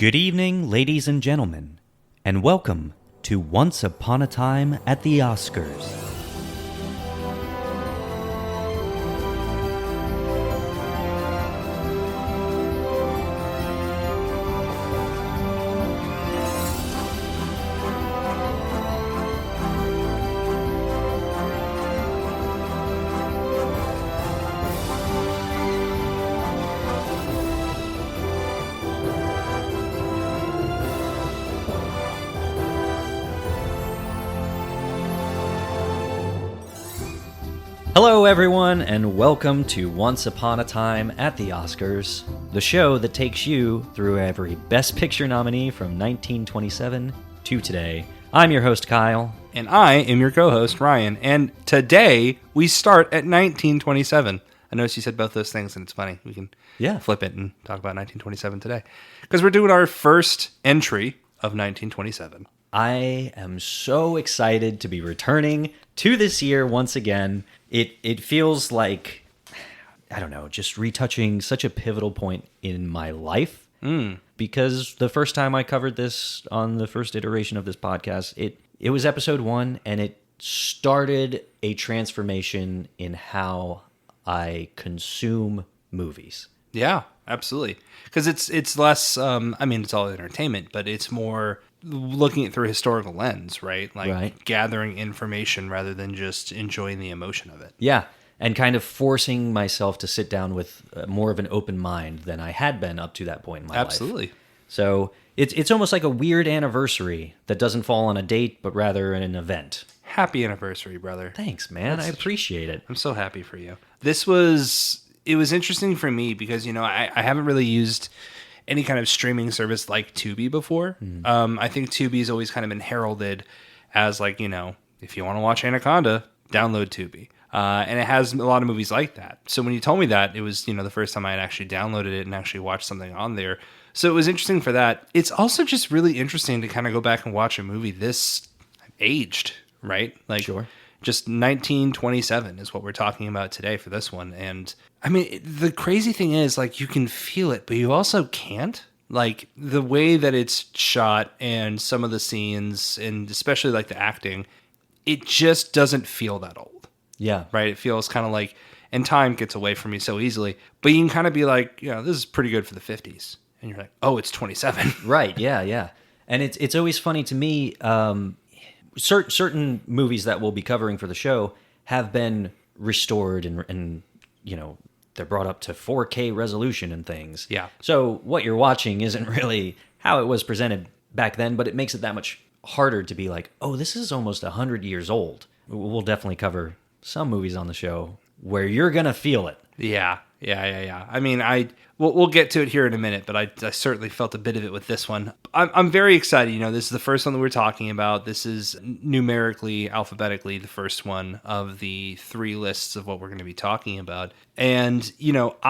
Good evening, ladies and gentlemen, and welcome to Once Upon a Time at the Oscars. Hello everyone, and welcome to Once Upon a Time at the Oscars, the show that takes you through every Best Picture nominee from 1927 to today. I'm your host, Kyle. And I am your co-host, Ryan. And today, we start at 1927. I noticed you said both those things, and it's funny. We can flip it and talk about 1927 today. Because we're doing our first entry of 1927. I am so excited to be returning to this year once again. It feels like, I don't know, just retouching such a pivotal point in my life. Because the first time I covered this on the first iteration of this podcast, it was episode 1, and it started a transformation in how I consume movies. Yeah, absolutely. Because it's less, it's all entertainment, but it's more looking at it through a historical lens, right? Like gathering information rather than just enjoying the emotion of it. Yeah, and kind of forcing myself to sit down with more of an open mind than I had been up to that point in my life. Absolutely. So it's almost like a weird anniversary that doesn't fall on a date, but rather an event. Happy anniversary, brother. Thanks, man. I appreciate it. I'm so happy for you. It was interesting for me because, I haven't really used any kind of streaming service like Tubi before. I think Tubi's always kind of been heralded as like, if you want to watch Anaconda, download Tubi. And it has a lot of movies like that. So when you told me that, it was, the first time I had actually downloaded it and actually watched something on there. So it was interesting for that. It's also just really interesting to kind of go back and watch a movie this aged, right? Like, sure. Just 1927 is what we're talking about today for this one. And I mean, the crazy thing is, like, you can feel it, but you also can't. Like, the way that it's shot and some of the scenes, and especially like the acting, it just doesn't feel that old. Yeah. Right? It feels kind of like, and time gets away from me so easily, but you can kind of be like, this is pretty good for the 50s. And you're like, oh, it's 27. Right. Yeah. And it's always funny to me. Certain movies that we'll be covering for the show have been restored and they're brought up to 4K resolution and things. Yeah. So what you're watching isn't really how it was presented back then, but it makes it that much harder to be like, oh, this is almost 100 years old. We'll definitely cover some movies on the show where you're going to feel it. Yeah. I mean, we'll get to it here in a minute, but I certainly felt a bit of it with this one. I'm very excited. This is the first one that we're talking about. This is numerically, alphabetically, the first one of the 3 lists of what we're going to be talking about. And,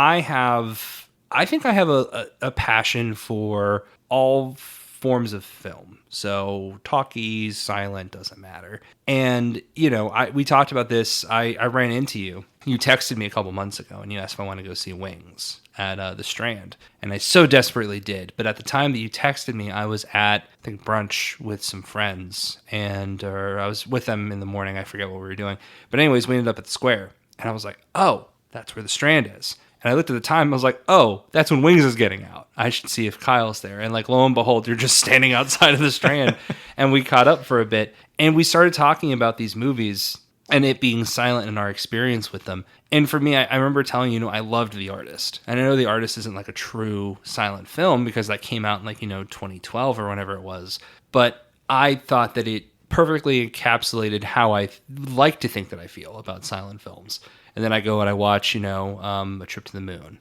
I think I have a passion for all forms of film. So talkies, silent, doesn't matter. And, we talked about this. I ran into you. You texted me a couple months ago and you asked if I want to go see Wings at the Strand. And I so desperately did. But at the time that you texted me, I was at, I think, brunch with some friends. Or I was with them in the morning. I forget what we were doing. But anyways, we ended up at the Square. And I was like, oh, that's where the Strand is. And I looked at the time, I was like, oh, that's when Wings is getting out. I should see if Kyle's there. And like, lo and behold, you're just standing outside of the Strand. And we caught up for a bit. And we started talking about these movies and it being silent in our experience with them. And for me, I remember telling you, I loved The Artist. And I know The Artist isn't like a true silent film because that came out in like, 2012 or whenever it was. But I thought that it perfectly encapsulated how I like to think that I feel about silent films. And then I go and I watch, A Trip to the Moon.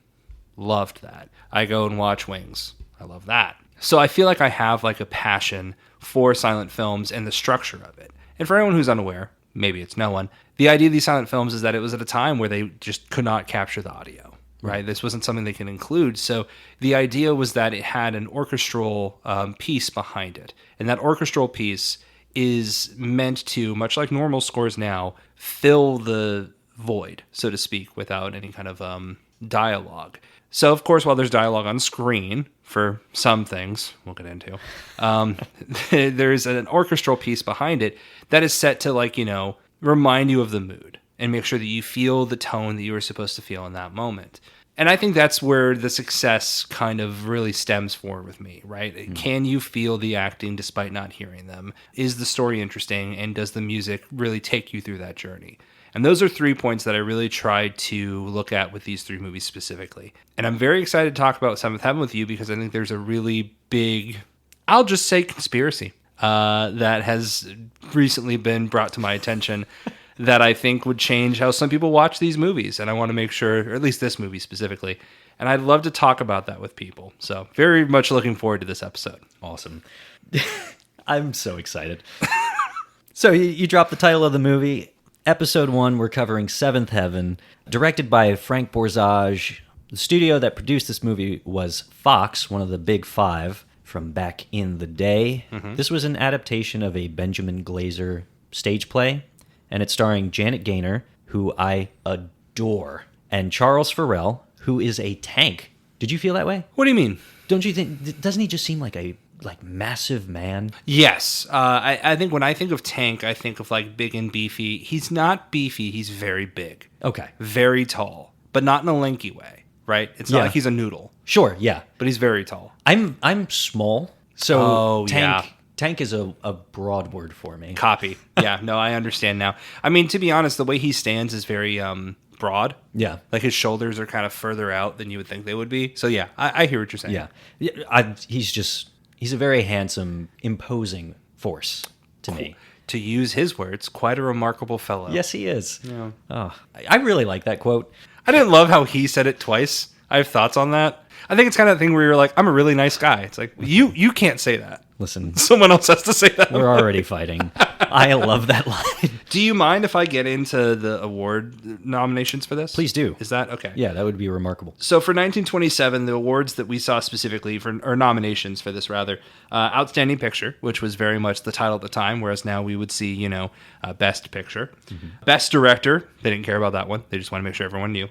Loved that. I go and watch Wings. I love that. So I feel like I have like a passion for silent films and the structure of it. And for anyone who's unaware, maybe it's no one, the idea of these silent films is that it was at a time where they just could not capture the audio, right? This wasn't something they could include. So the idea was that it had an orchestral piece behind it. And that orchestral piece is meant to, much like normal scores now, fill the void, so to speak, without any kind of dialogue. So, of course, while there's dialogue on screen for some things we'll get into, there's an orchestral piece behind it that is set to, like, remind you of the mood and make sure that you feel the tone that you were supposed to feel in that moment. And I think that's where the success kind of really stems for with me, right? Mm. Can you feel the acting despite not hearing them? Is the story interesting? And does the music really take you through that journey? And those are 3 points that I really tried to look at with these 3 movies specifically. And I'm very excited to talk about Seventh Heaven with you because I think there's a really big, I'll just say, conspiracy that has recently been brought to my attention that I think would change how some people watch these movies. And I want to make sure, or at least this movie specifically. And I'd love to talk about that with people. So very much looking forward to this episode. Awesome. I'm so excited. So you dropped the title of the movie. Episode 1, we're covering Seventh Heaven, directed by Frank Borzage. The studio that produced this movie was Fox, one of the big 5 from back in the day. Mm-hmm. This was an adaptation of a Benjamin Glazer stage play, and it's starring Janet Gaynor, who I adore, and Charles Farrell, who is a tank. Did you feel that way? What do you mean? Don't you think, doesn't he just seem like a massive man? Yes. I think when I think of tank, I think of like big and beefy. He's not beefy. He's very big. Okay. Very tall, but not in a lanky way, right? It's not like he's a noodle. Sure, yeah. But he's very tall. I'm small, so tank is a broad word for me. Copy. Yeah, no, I understand now. I mean, to be honest, the way he stands is very broad. Yeah. Like his shoulders are kind of further out than you would think they would be. So yeah, I hear what you're saying. Yeah. He's a very handsome, imposing force to me. To use his words, quite a remarkable fellow. Yes, he is. Yeah. Oh, I really like that quote. I didn't love how he said it twice. I have thoughts on that. I think it's kind of the thing where you're like, I'm a really nice guy. It's like, you can't say that. Listen. Someone else has to say that. We're already fighting. I love that line. Do you mind if I get into the award nominations for this? Please do. Is that okay? Yeah, that would be remarkable. So for 1927, the awards that we saw specifically or nominations for this rather, Outstanding Picture, which was very much the title at the time, whereas now we would see, Best Picture. Mm-hmm. Best Director, they didn't care about that one. They just want to make sure everyone knew.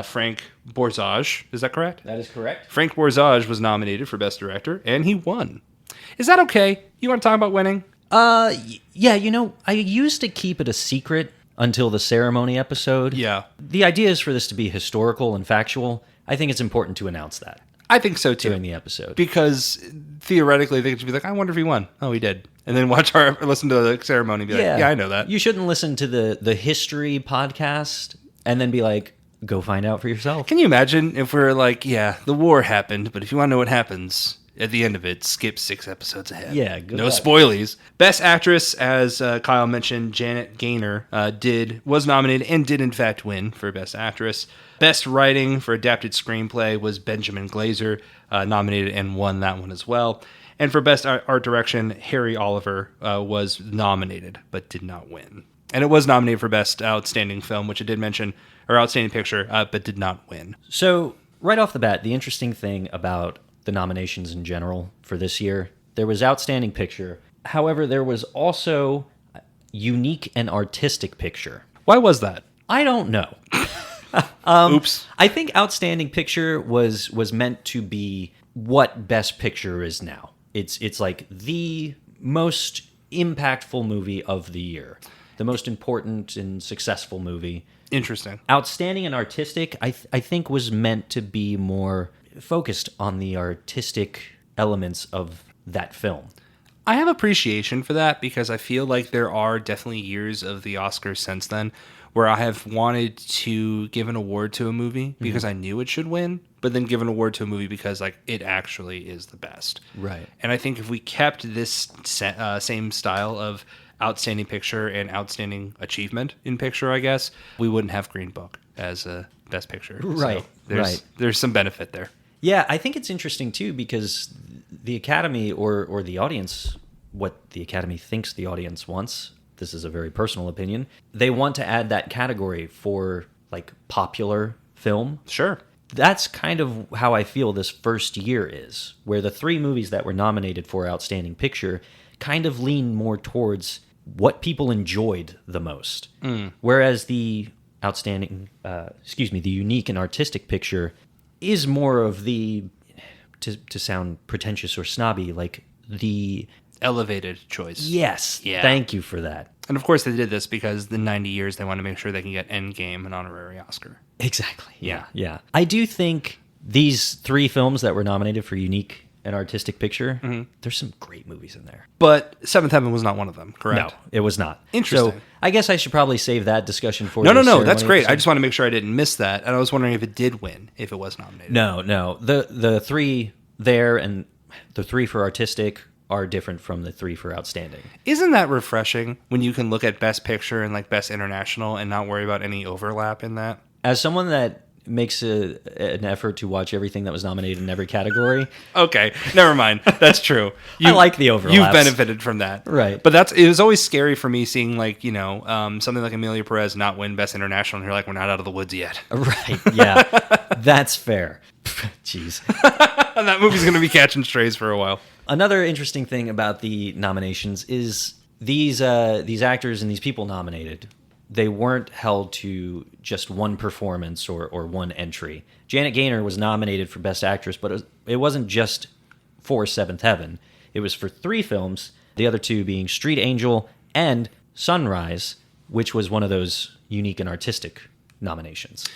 Frank Borzage, is that correct? That is correct. Frank Borzage was nominated for Best Director, and he won. Is that okay? You want to talk about winning? Yeah, I used to keep it a secret until the ceremony episode. Yeah. The idea is for this to be historical and factual. I think it's important to announce that. I think so, too. During the episode. Because theoretically, they could be like, I wonder if he won. Oh, he did. And then listen to the ceremony and be like, yeah, I know that. You shouldn't listen to the history podcast and then be like, go find out for yourself. Can you imagine if we're like, yeah, the war happened, but if you want to know what happens at the end of it, skip 6 episodes ahead. Yeah, good no luck. Spoilies. Best Actress, as Kyle mentioned, Janet Gaynor was nominated and did in fact win for Best Actress. Best Writing for Adapted Screenplay was Benjamin Glazer, nominated and won that one as well. And for Best Art Direction, Harry Oliver was nominated but did not win. And it was nominated for Best Outstanding Film, which I did mention, or Outstanding Picture, but did not win. So, right off the bat, the interesting thing about the nominations in general for this year, there was Outstanding Picture. However, there was also Unique and Artistic Picture. Why was that? I don't know. Oops. I think Outstanding Picture was meant to be what Best Picture is now. It's like the most impactful movie of the year, the most important and successful movie. Interesting. Outstanding and Artistic, I think, was meant to be more focused on the artistic elements of that film. I have appreciation for that because I feel like there are definitely years of the Oscars since then where I have wanted to give an award to a movie because I knew it should win, but then give an award to a movie because like it actually is the best. Right. And I think if we kept this same style of Outstanding Picture and Outstanding Achievement in Picture, I guess, we wouldn't have Green Book as a Best Picture. Right. So there's some benefit there. Yeah, I think it's interesting too because the Academy or the audience, what the Academy thinks the audience wants, this is a very personal opinion, they want to add that category for like popular film. Sure. That's kind of how I feel this first year is, where the 3 movies that were nominated for Outstanding Picture kind of lean more towards what people enjoyed the most. Whereas the the Unique and Artistic Picture, is more of the, to sound pretentious or snobby, like the... Elevated choice. Yes. Yeah. Thank you for that. And of course they did this because the 90 years they want to make sure they can get Endgame an honorary Oscar. Exactly. Yeah. I do think these 3 films that were nominated for unique and artistic picture, there's some great movies in there. But Seventh Heaven was not one of them, correct? No, it was not. Interesting. So I guess I should probably save that discussion for No, the that's ceremony great. episode. I just want to make sure I didn't miss that. And I was wondering if it did win, if it was nominated. No. The 3 there and the 3 for artistic are different from the 3 for outstanding. Isn't that refreshing when you can look at Best Picture and like Best International and not worry about any overlap in that? As someone that makes an effort to watch everything that was nominated in every category. Okay, never mind. That's true. I like the overlaps. You've benefited from that. Right. But it was always scary for me seeing like, something like Amelia Perez not win Best International and you're like, we're not out of the woods yet. Right, yeah. That's fair. Jeez. And that movie's going to be catching strays for a while. Another interesting thing about the nominations is these actors and these people nominated, they weren't held to just one performance or one entry. Janet Gaynor was nominated for Best Actress, but it wasn't just for Seventh Heaven. It was for 3 films, the other 2 being Street Angel and Sunrise, which was one of those unique and artistic nominations.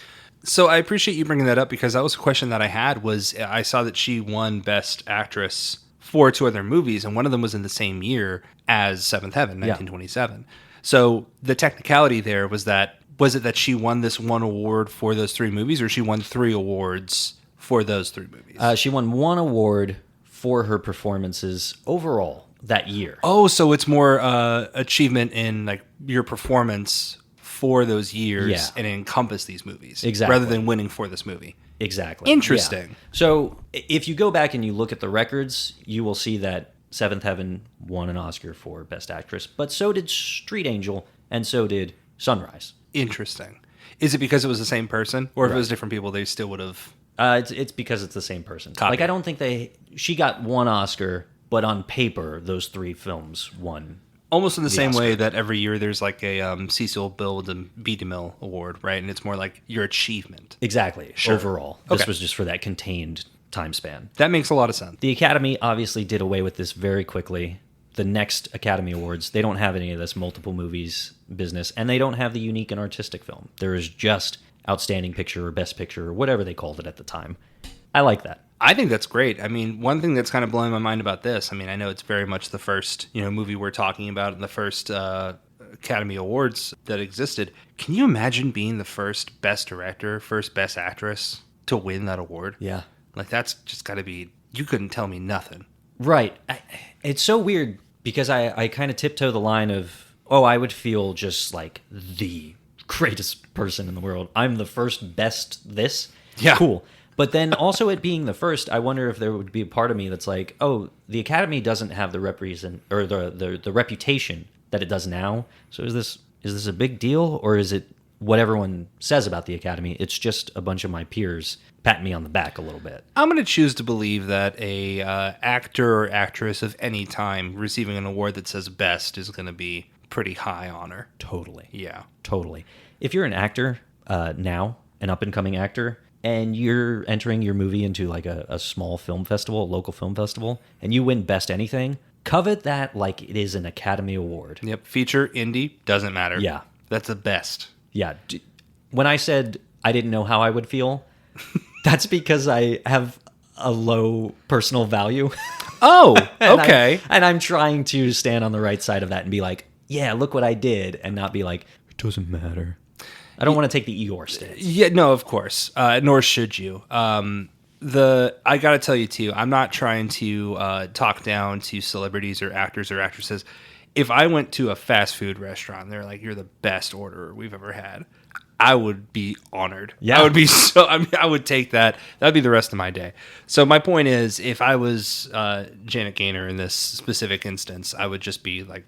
So I appreciate you bringing that up because that was a question that I had. Was I saw that she won Best Actress for 2 other movies, and one of them was in the same year as Seventh Heaven, 1927. Yeah. So the technicality there was it that she won this one award for those 3 movies, or she won 3 awards for those 3 movies? She won 1 award for her performances overall that year. Oh, so it's more achievement in like your performance for those years and encompass these movies. Exactly. Rather than winning for this movie. Exactly. Interesting. Yeah. So if you go back and you look at the records, you will see that Seventh Heaven won an Oscar for Best Actress, but so did Street Angel, and so did Sunrise. Interesting. Is it because it was the same person? Or if it was different people, they still would have... It's because it's the same person. Copy. Like, I don't think she got 1 Oscar, but on paper, those 3 films won. Almost in the same Oscar. way that every year there's like a Cecil B. DeMille award, right? And it's more like your achievement. Exactly. Sure. Overall. This was just for that contained time span. That makes a lot of sense. The Academy obviously did away with this very quickly. The next Academy Awards, they don't have any of this multiple movies business, and they don't have the unique and artistic film. There is just Outstanding Picture or Best Picture or whatever they called it at the time. I like that. I think that's great. I mean, one thing that's kind of blowing my mind about this, I mean, I know it's very much the first, movie we're talking about and the first Academy Awards that existed. Can you imagine being the first Best Director, first Best Actress to win that award? Yeah. Like, that's just got to be, you couldn't tell me nothing. Right. It's so weird because I kind of tiptoe the line of, I would feel just like the greatest person in the world. I'm the first best this. Yeah. Cool. But then also it being the first, I wonder if there would be a part of me that's like, the Academy doesn't have the the reputation that it does now. So is this a big deal, or is it what everyone says about the Academy? It's just a bunch of my peers patting me on the back a little bit. I'm going to choose to believe that a actor or actress of any time receiving an award that says best is going to be pretty high honor. Totally. Yeah. Totally. If you're an actor now, an up-and-coming actor, and you're entering your movie into like a small film festival, a local film festival, and you win Best Anything, covet that like it is an Academy Award. Yep. Feature, indie, doesn't matter. Yeah. That's the best. Yeah. When I said I didn't know how I would feel, that's because I have a low personal value. Oh, okay. And I'm trying to stand on the right side of that and be like, yeah, look what I did, and not be like, it doesn't matter. I don't want to take the Eeyore stance. Yeah, no, of course. Nor should you. I got to tell you, too, I'm not trying to talk down to celebrities or actors or actresses. If I went to a fast food restaurant and they're like, you're the best orderer we've ever had, I would be honored. Yeah. I would be I would take that. That'd be the rest of my day. So my point is, if I was Janet Gaynor in this specific instance, I would just be like,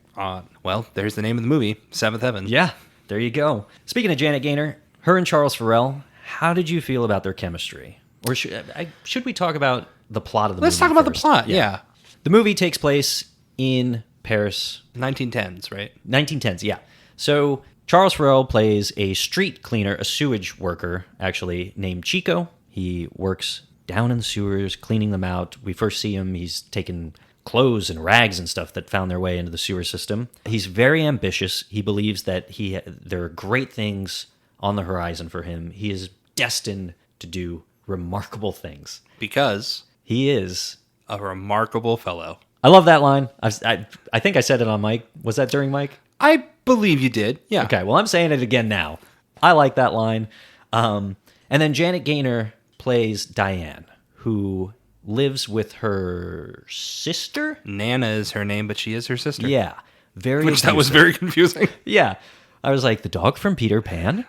well, there's the name of the movie, Seventh Heaven. Yeah, there you go. Speaking of Janet Gaynor, her and Charles Farrell, how did you feel about their chemistry? Or should we talk about the plot of the movie? Let's talk about first? the plot, yeah. The movie takes place in Paris. 1910s, right? 1910s, yeah. So Charles Farrell plays a street cleaner, a sewage worker, actually, named Chico. He works down in the sewers, cleaning them out. We first see him, he's taking clothes and rags and stuff that found their way into the sewer system. He's very ambitious. He believes that there are great things on the horizon for him. He is destined to do remarkable things. Because he is a remarkable fellow. I love that line. I think I said it on mic. Was that during mic? I believe you did. Yeah. Okay, well, I'm saying it again now. I like that line. And then Janet Gaynor plays Diane, who lives with her sister. Nana is her name, but she is her sister. Yeah. Very Which that was very confusing. Yeah. I was like, the dog from Peter Pan?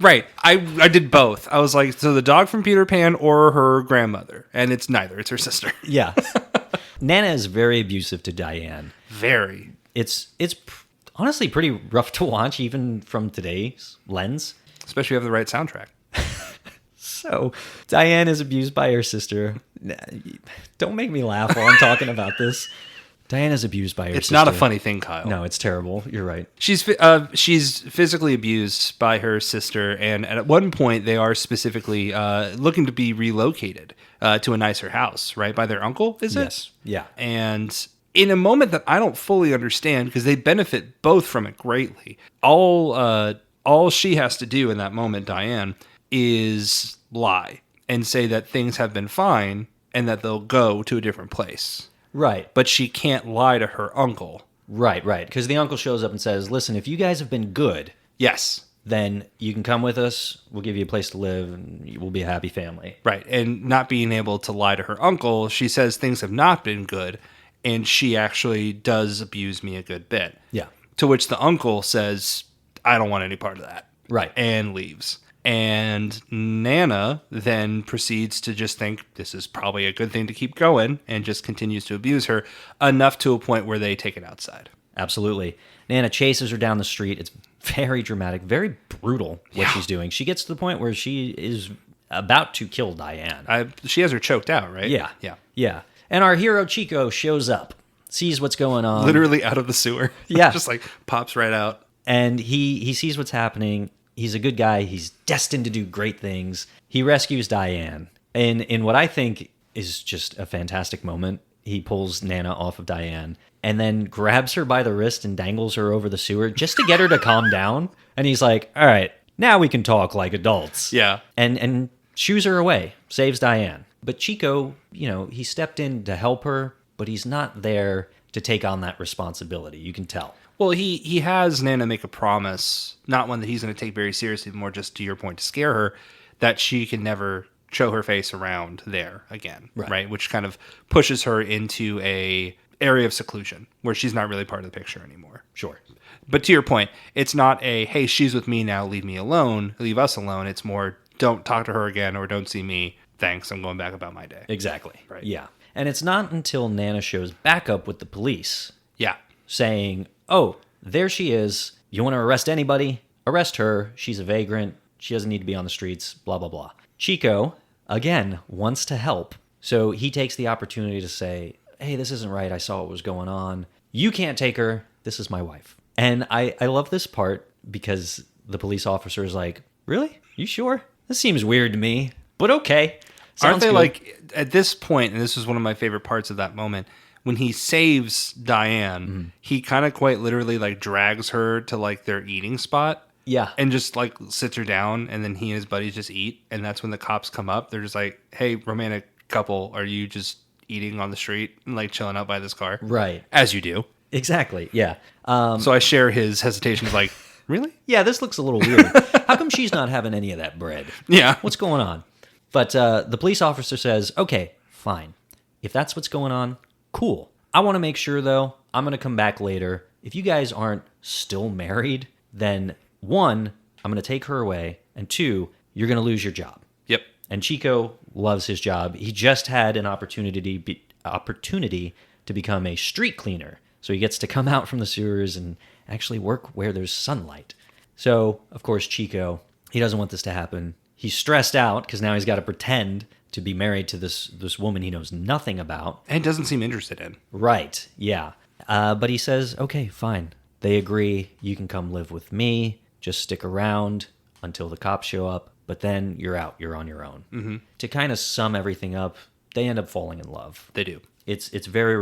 Right. I did both. I was like, so the dog from Peter Pan or her grandmother? And it's neither. It's her sister. Yeah. Nana is very abusive to Diane. Very. It's honestly pretty rough to watch, even from today's lens. Especially if you have the right soundtrack. So, Diane is abused by her sister. Don't make me laugh while I'm talking about this. Diane is abused by her sister. It's not a funny thing, Kyle. No, it's terrible. You're right. She's physically abused by her sister, and at one point they are specifically looking to be relocated to a nicer house, right, by their uncle, is it? Yes. Yeah. And in a moment that I don't fully understand, because they benefit both from it greatly, all she has to do in that moment, Diane, is lie and say that things have been fine and that they'll go to a different place. Right. But she can't lie to her uncle. Right. Because the uncle shows up and says, listen, if you guys have been good, yes, then you can come with us. We'll give you a place to live and we'll be a happy family. Right. And not being able to lie to her uncle, she says things have not been good, and she actually does abuse me a good bit. Yeah. To which the uncle says, I don't want any part of that. Right. And leaves. And Nana then proceeds to just think this is probably a good thing to keep going and just continues to abuse her enough to a point where they take it outside. Absolutely. Nana chases her down the street. It's very dramatic, very brutal what she's doing. She gets to the point where she is about to kill Diane. She has her choked out, right? Yeah. Yeah. Yeah. And our hero Chico shows up, sees what's going on. Literally out of the sewer. Yeah. Just like pops right out. And he sees what's happening. He's a good guy. He's destined to do great things. He rescues Diane. And in what I think is just a fantastic moment, he pulls Nana off of Diane and then grabs her by the wrist and dangles her over the sewer just to get her to calm down. And he's like, all right, now we can talk like adults. Yeah. And shoos her away, saves Diane. But Chico, he stepped in to help her, but he's not there to take on that responsibility. You can tell. Well, he has Nana make a promise, not one that he's going to take very seriously, more just to your point, to scare her, that she can never show her face around there again, right? Which kind of pushes her into a area of seclusion where she's not really part of the picture anymore. Sure. But to your point, it's not a, hey, she's with me now, leave me alone, leave us alone. It's more, don't talk to her again or don't see me. Thanks, I'm going back about my day. Exactly. Right. Yeah. And it's not until Nana shows back up with the police. Yeah. Saying, oh, there she is. You want to arrest anybody? Arrest her. She's a vagrant. She doesn't need to be on the streets. Blah, blah, blah. Chico, again, wants to help. So he takes the opportunity to say, hey, this isn't right. I saw what was going on. You can't take her. This is my wife. And I love this part because the police officer is like, really? You sure? This seems weird to me, but okay. Aren't they good. like, at this point, and this was one of my favorite parts of that moment, when he saves Diane, he kind of quite literally like drags her to like their eating spot. Yeah. And just like sits her down, and then he and his buddies just eat. And that's when the cops come up. They're just like, hey, romantic couple, are you just eating on the street and like chilling out by this car? Right. As you do. Exactly. Yeah. So I share his hesitation of like, really? Yeah, this looks a little weird. How come she's not having any of that bread? Yeah. What's going on? But the police officer says, okay, fine. If that's what's going on, cool. I want to make sure, though, I'm going to come back later. If you guys aren't still married, then one, I'm going to take her away, and two, you're going to lose your job. Yep. And Chico loves his job. He just had an opportunity to become a street cleaner. So he gets to come out from the sewers and actually work where there's sunlight. So, of course, Chico, he doesn't want this to happen. He's stressed out because now he's got to pretend to be married to this woman he knows nothing about. And doesn't seem interested in. Right, yeah. But he says, okay, fine. They agree. You can come live with me. Just stick around until the cops show up. but then you're out. You're on your own. Mm-hmm. To kind of sum everything up, they end up falling in love. They do. It's very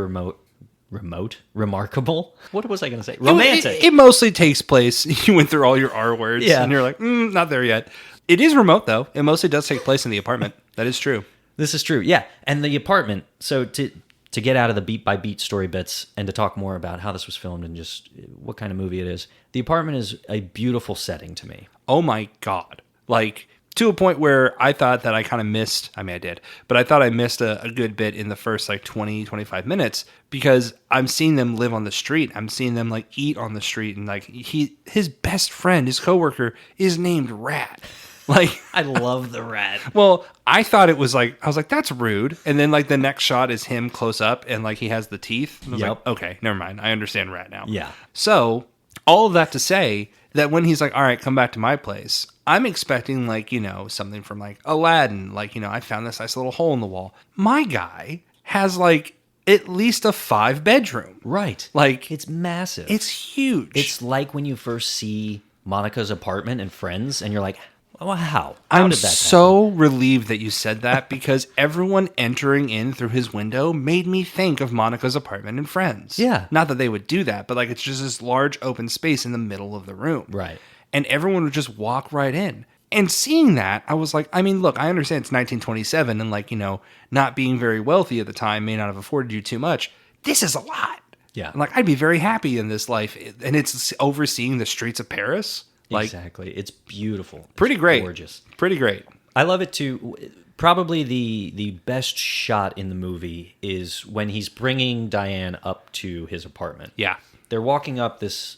remarkable. What was I going to say? Romantic. It mostly takes place. You went through all your R words, Yeah. and you're like, not there yet. It is remote, though. It mostly does take place in the apartment. That is true. This is true. Yeah. And the apartment, so to get out of the beat by beat story bits and to talk more about how this was filmed and just what kind of movie it is, the apartment is a beautiful setting to me. Oh my God. Like, to a point where I thought that I kind of missed, I mean, I did, but I thought I missed a good bit in the first like 20, 25 minutes because I'm seeing them live on the street. I'm seeing them like eat on the street. And like his best friend, his coworker is named Rat. Like, I love the rat. well, I thought it was like, I was like, that's rude. And then like the next shot is him close up and like he has the teeth. And I was Yep. like, okay, never mind. I understand Rat now. Yeah. So all of that to say that when he's like, all right, come back to my place, I'm expecting like, you know, something from like Aladdin. Like, you know, I found this nice little hole in the wall. My guy has like at least a 5-bedroom. Right. Like, It's massive. it's huge. It's like when you first see Monica's apartment and Friends, and you're like, well, how? How I'm did that so relieved that you said that because everyone entering in through his window made me think of Monica's apartment and Friends. Yeah. Not that they would do that, but like it's just this large open space in the middle of the room. Right. And everyone would just walk right in. And seeing that, I was like, I mean, look, I understand it's 1927 and like, you know, not being very wealthy at the time may not have afforded you too much. This is a lot. Yeah. Like, I'd be very happy in this life. And it's overseeing the streets of Paris. Like, Exactly. It's beautiful. pretty It's great. Gorgeous. Pretty great. I love it too. Probably the best shot in the movie is when he's bringing Diane up to his apartment. Yeah. They're walking up this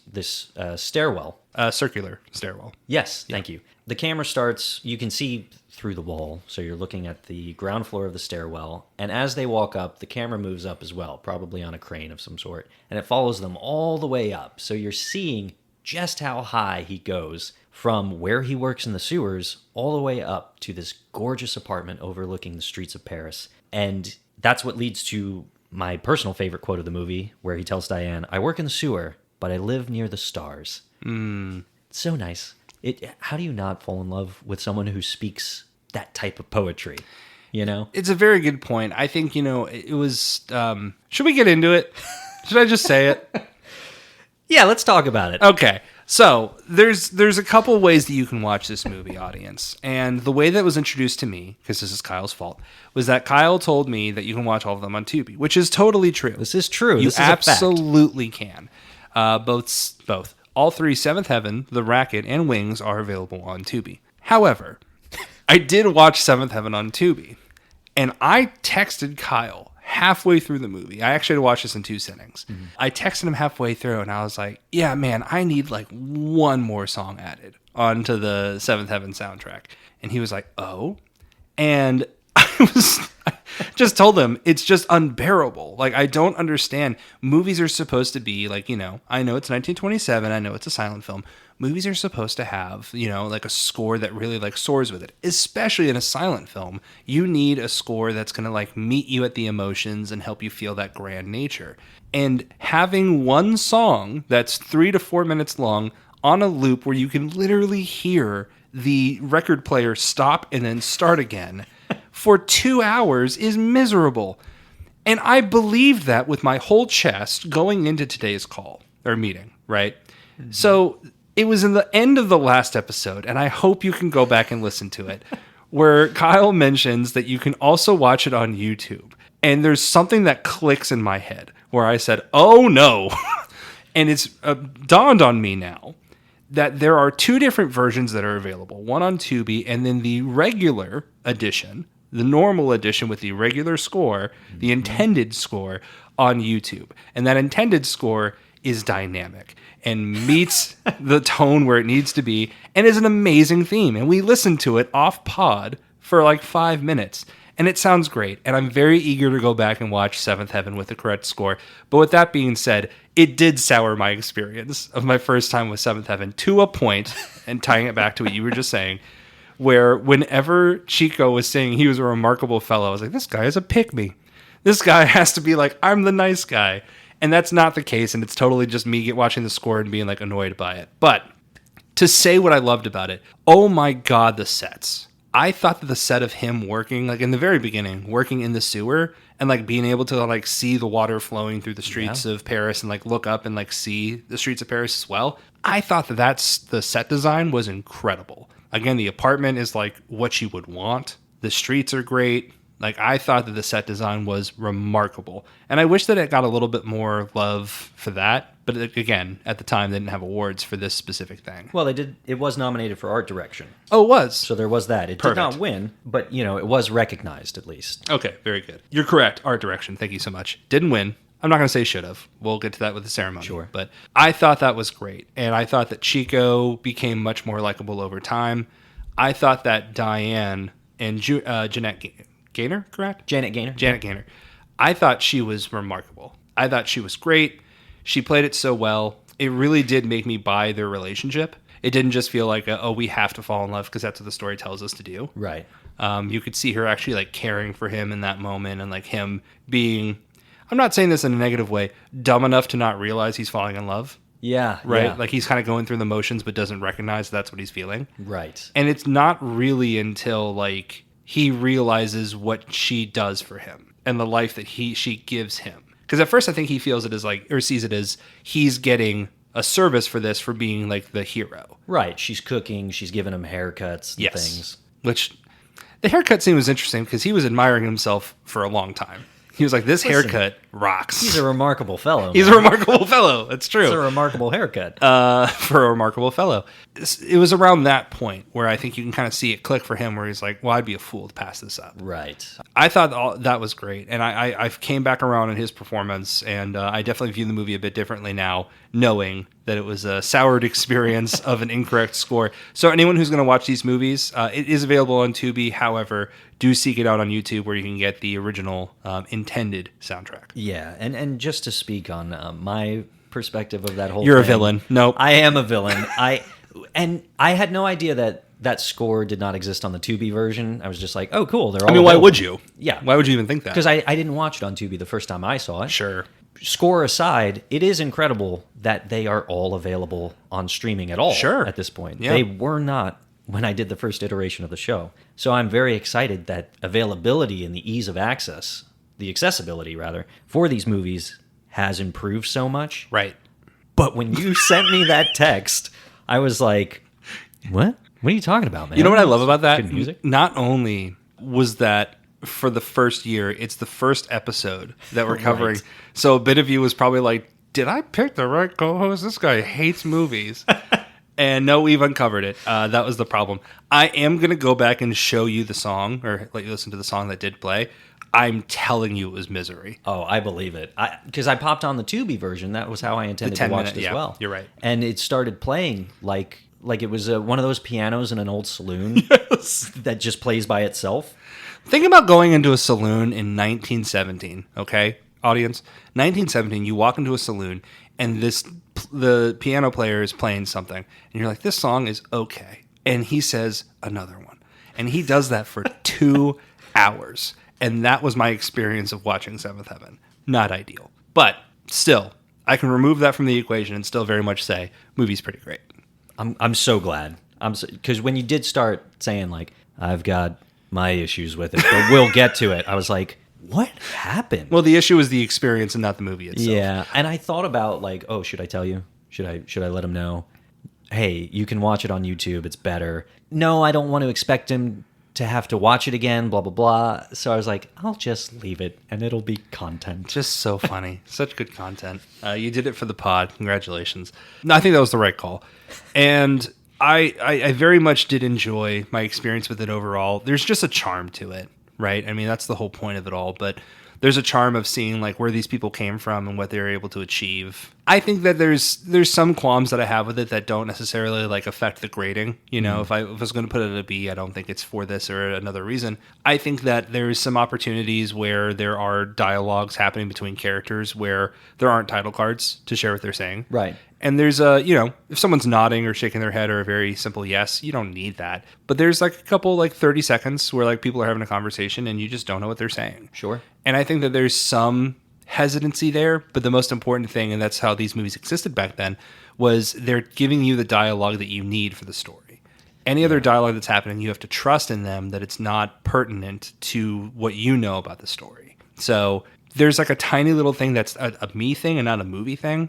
stairwell. Circular stairwell. Yes, thank you. The camera starts, you can see through the wall, so you're looking at the ground floor of the stairwell, and as they walk up, the camera moves up as well, probably on a crane of some sort, and it follows them all the way up, so you're seeing just how high he goes from where he works in the sewers all the way up to this gorgeous apartment overlooking the streets of Paris. And that's what leads to my personal favorite quote of the movie, where he tells Diane, I work in the sewer, but I live near the stars. So nice. How do you not fall in love with someone who speaks that type of poetry? You know? It's a very good point. I think, you know, it was... should we get into it? Should I just say it? Yeah, let's talk about it. Okay. So there's a couple of ways that you can watch this movie, audience. And the way that was introduced to me, because this is Kyle's fault, was that Kyle told me that you can watch all of them on Tubi, which is totally true. This is true. You This is a fact. absolutely can. Both. All three, Seventh Heaven, The Racket, and Wings are available on Tubi. However, I did watch Seventh Heaven on Tubi, and I texted Kyle halfway through the movie. I actually had to watch this in 2 sittings. Mm-hmm. I texted him halfway through, and I was like, yeah, man, I need like one more song added onto the Seventh Heaven soundtrack. And he was like, oh? And I just told him it's just unbearable. Like, I don't understand. Movies are supposed to be like, you know, I know it's 1927. I know it's a silent film. Movies are supposed to have, you know, like a score that really like soars with it. Especially in a silent film, you need a score that's going to like meet you at the emotions and help you feel that grand nature. And having one song that's 3 to 4 minutes long on a loop where you can literally hear the record player stop and then start again for 2 hours is miserable. And I believed that with my whole chest going into today's call or meeting, right? Mm-hmm. So it was in the end of the last episode, and I hope you can go back and listen to it, where Kyle mentions that you can also watch it on YouTube. And there's something that clicks in my head where I said, oh no. And it's dawned on me now that there are 2 different versions that are available. One on Tubi, and then the regular edition, the normal edition with the regular score, the intended score on YouTube. And that intended score is dynamic and meets the tone where it needs to be and is an amazing theme. And we listened to it off pod for like 5 minutes. And it sounds great. And I'm very eager to go back and watch Seventh Heaven with the correct score. But with that being said, it did sour my experience of my first time with Seventh Heaven to a point, and tying it back to what you were just saying, where whenever Chico was saying he was a remarkable fellow, I was like, this guy is a pick-me. This guy has to be like, I'm the nice guy. And that's not the case, and it's totally just me watching the score and being like annoyed by it. But to say what I loved about it. Oh my God, the sets. I thought that the set of him working, like in the very beginning, working in the sewer and like being able to like see the water flowing through the streets of Paris and like look up and like see the streets of Paris as well. I thought that the set design was incredible. Again, the apartment is like what you would want. The streets are great. Like, I thought that the set design was remarkable. And I wish that it got a little bit more love for that. But again, at the time, they didn't have awards for this specific thing. Well, they did. It was nominated for art direction. Oh, it was. So there was that. It Perfect. did not win, but, it was recognized at least. Okay, very good. You're correct. Art direction. Thank you so much. Didn't win. I'm not going to say should have. We'll get to that with the ceremony. Sure. But I thought that was great. And I thought that Chico became much more likable over time. I thought that Diane and Jeanette Gaynor, correct? Janet Gaynor. Janet Gaynor. I thought she was remarkable. I thought she was great. She played it so well. It really did make me buy their relationship. It didn't just feel like, we have to fall in love because that's what the story tells us to do. Right. You could see her actually like caring for him in that moment and like him being, I'm not saying this in a negative way, dumb enough to not realize he's falling in love. Yeah. Right? Yeah. Like he's kind of going through the motions but doesn't recognize that's what he's feeling. Right. And it's not really until like he realizes what she does for him and the life that she gives him. Because at first I think he feels it as like, or sees it as he's getting a service for this for being like the hero. Right. She's cooking. She's giving him haircuts and things. Which the haircut scene was interesting because he was admiring himself for a long time. He was like, this haircut rocks. He's a remarkable fellow. He's a remarkable fellow. That's true. It's a remarkable haircut. For a remarkable fellow. It was around that point where I think you can kind of see it click for him where he's like, well, I'd be a fool to pass this up. Right. I thought that was great. And I came back around on his performance, and I definitely view the movie a bit differently now, knowing that it was a soured experience of an incorrect score. So anyone who's going to watch these movies, it is available on Tubi. However, do seek it out on YouTube where you can get the original intended soundtrack. Yeah. And just to speak on my perspective of that whole You're thing, a villain. Nope. I am a villain. I had no idea that score did not exist on the Tubi version. I was just like, oh, cool. They're all why available. would you? Yeah. Why would you even think that? Because I didn't watch it on Tubi the first time I saw it. Sure. Score aside, it is incredible that they are all available on streaming at all at this point. Yeah. They were not when I did the first iteration of the show. So I'm very excited that availability and the ease of access, the accessibility rather, for these movies has improved so much. Right. But when you sent me that text, I was like, what? What are you talking about, man? You know what I love about that? Good music. Not only was that for the first year, it's the first episode that we're covering. Right. So a bit of you was probably like, did I pick the right co-host? This guy hates movies. And no, we've uncovered it. That was the problem. I am going to go back and show you the song, or let you listen to the song that did play. I'm telling you it was misery. Oh, I believe it. Because I popped on the Tubi version. That was how I intended to watch it as well. You're right. And it started playing like it was one of those pianos in an old saloon that just plays by itself. Think about going into a saloon in 1917, okay, audience? 1917, you walk into a saloon, and the piano player is playing something, and you're like, this song is okay. And he says, another one. And he does that for 2 hours. And that was my experience of watching Seventh Heaven. Not ideal. But still, I can remove that from the equation and still very much say, movie's pretty great. I'm so glad. Because when you did start saying, like, I've got my issues with it, but we'll get to it, I was like, what happened? Well, the issue is the experience and not the movie itself. Yeah, and I thought about, like, oh, should I tell you? Should I let him know? Hey, you can watch it on YouTube. It's better. No, I don't want to expect him to have to watch it again, blah, blah, blah. So I was like, I'll just leave it, and it'll be content. Just so funny. Such good content. You did it for the pod. Congratulations. No, I think that was the right call. And I very much did enjoy my experience with it overall. There's just a charm to it, right? I mean, that's the whole point of it all. But there's a charm of seeing like where these people came from and what they were able to achieve. I think that there's some qualms that I have with it that don't necessarily like affect the grading. You know, if I was going to put it at a B, I don't think it's for this or another reason. I think that there's some opportunities where there are dialogues happening between characters where there aren't title cards to share what they're saying. Right. And there's if someone's nodding or shaking their head or a very simple yes, you don't need that. But there's like a couple like 30 seconds where like people are having a conversation and you just don't know what they're saying. Sure. And I think that there's some hesitancy there, but the most important thing, and that's how these movies existed back then, was they're giving you the dialogue that you need for the story. Any other dialogue that's happening, you have to trust in them that it's not pertinent to what you know about the story. So there's like a tiny little thing that's a me thing and not a movie thing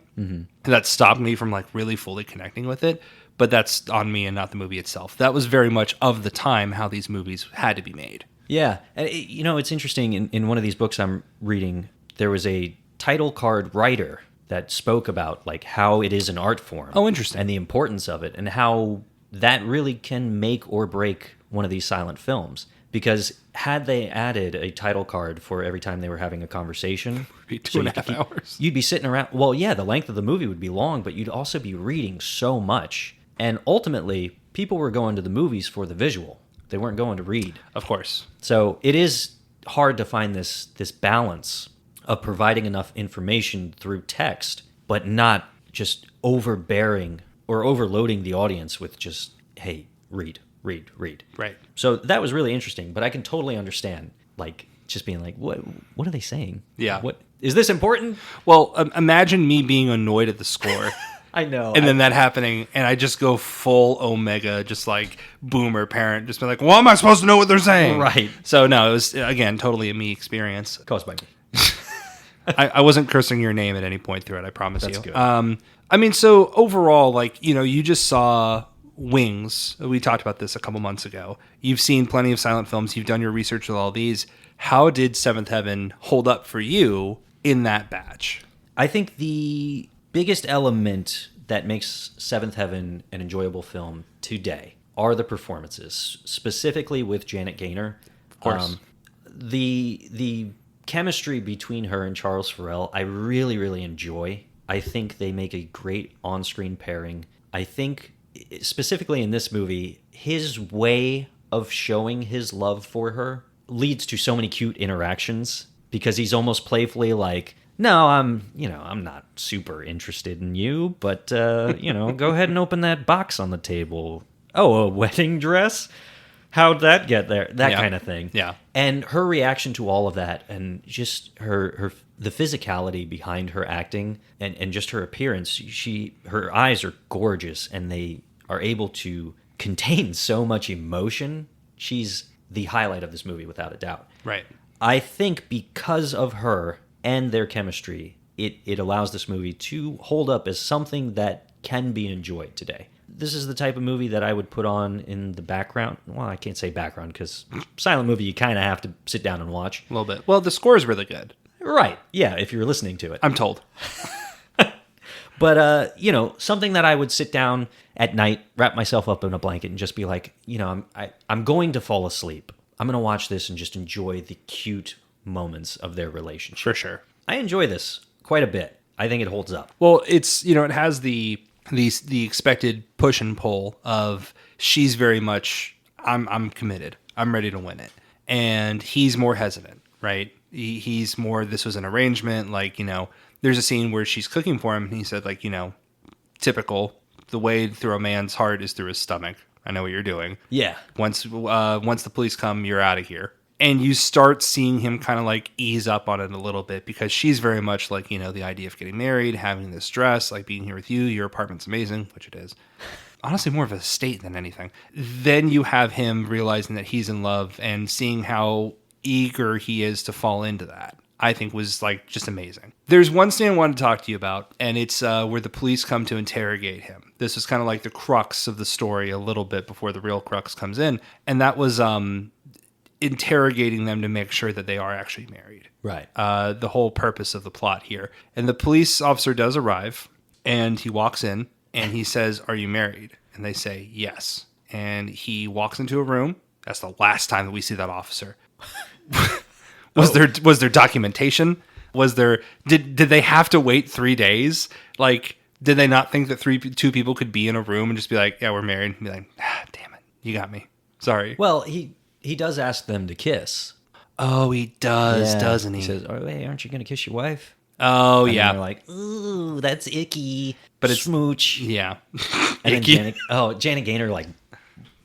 that stopped me from like really fully connecting with it. But that's on me and not the movie itself. That was very much of the time how these movies had to be made. Yeah. And it's interesting. In one of these books I'm reading, there was a title card writer that spoke about like how it is an art form. Oh, interesting. And the importance of it and how that really can make or break one of these silent films. Because had they added a title card for every time they were having a conversation, Be 2.5 hours. You'd be sitting around. Well, yeah, the length of the movie would be long, but you'd also be reading so much. And ultimately, people were going to the movies for the visual. They weren't going to read. Of course. So it is hard to find this balance of providing enough information through text, but not just overbearing or overloading the audience with just, hey, read. Right. So that was really interesting, but I can totally understand, like, just being like, what are they saying? Yeah. What is this important? Well, imagine me being annoyed at the score. I know. And then that happening, and I just go full Omega, just like boomer parent, just be like, well, am I supposed to know what they're saying? Right. So, no, it was, again, totally a me experience. Caused by me. I wasn't cursing your name at any point through it, I promise That's you. good. I mean, so overall, like, you just saw Wings. We talked about this a couple months ago. You've seen plenty of silent films. You've done your research with all these. How did Seventh Heaven hold up for you in that batch? I think the biggest element that makes Seventh Heaven an enjoyable film today are the performances, specifically with Janet Gaynor. Of course. The chemistry between her and Charles Farrell, I really, really enjoy. I think they make a great on-screen pairing. I think, specifically in this movie, his way of showing his love for her leads to so many cute interactions because he's almost playfully like, no, I'm not super interested in you, but, go ahead and open that box on the table. Oh, a wedding dress? How'd that get there? That kind of thing. Yeah. And her reaction to all of that and just the physicality behind her acting and just her appearance, her eyes are gorgeous and they are able to contain so much emotion. She's the highlight of this movie without a doubt. Right. I think because of her and their chemistry, it allows this movie to hold up as something that can be enjoyed today. This is the type of movie that I would put on in the background. Well, I can't say background because silent movie you kind of have to sit down and watch. A little bit. Well, the score is really good. Right. Yeah, if you're listening to it. I'm told. But, something that I would sit down at night, wrap myself up in a blanket and just be like, I'm going to fall asleep. I'm going to watch this and just enjoy the cute moments of their relationship. For sure. I enjoy this quite a bit. I think it holds up. Well, it's, it has the expected push and pull of she's very much, I'm committed. I'm ready to win it. And he's more hesitant, right? He's more, this was an arrangement. Like, there's a scene where she's cooking for him. And he said, like, typical, the way through a man's heart is through his stomach. I know what you're doing. Yeah. Once the police come, you're out of here. And you start seeing him kind of like ease up on it a little bit because she's very much like, the idea of getting married, having this dress, like being here with you. Your apartment's amazing, which it is. Honestly, more of a state than anything. Then you have him realizing that he's in love and seeing how eager he is to fall into that. I think was like just amazing. There's one scene I wanted to talk to you about, and it's where the police come to interrogate him. This is kind of like the crux of the story a little bit before the real crux comes in. And that was interrogating them to make sure that they are actually married. Right. The whole purpose of the plot here. And the police officer does arrive, and he walks in, and he says, "Are you married?" And they say, "Yes." And he walks into a room. That's the last time that we see that officer. Was there documentation? Did they have to wait 3 days? Like, did they not think that two people could be in a room and just be like, "Yeah, we're married," and be like, "Damn it, you got me. Sorry." Well, he does ask them to kiss. Oh, he does, doesn't he? He says, "Oh, hey, aren't you going to kiss your wife?" Oh, and yeah. They're like, "Ooh, that's icky." But it's smooch. Yeah. And then Janet Gaynor like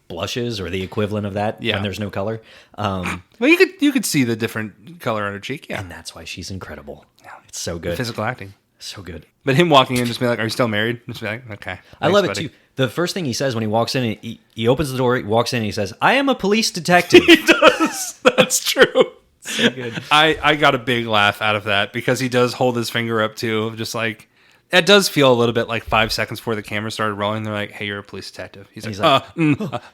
blushes or the equivalent of that Yeah. when there's no color. Well, you could see the different color on her cheek. Yeah, And that's why she's incredible. It's so good. physical acting. So good. But him walking in, just be like, "Are you still married?" Just be like, "Okay." I love Thanks, it buddy." too. The first thing he says when he walks in, he opens the door, he walks in, and he says, "I am a police detective." He does. That's true. So good. I got a big laugh out of that because he does hold his finger up too, just like it does feel a little bit like 5 seconds before the camera started rolling. They're like, "Hey, you're a police detective." He's like,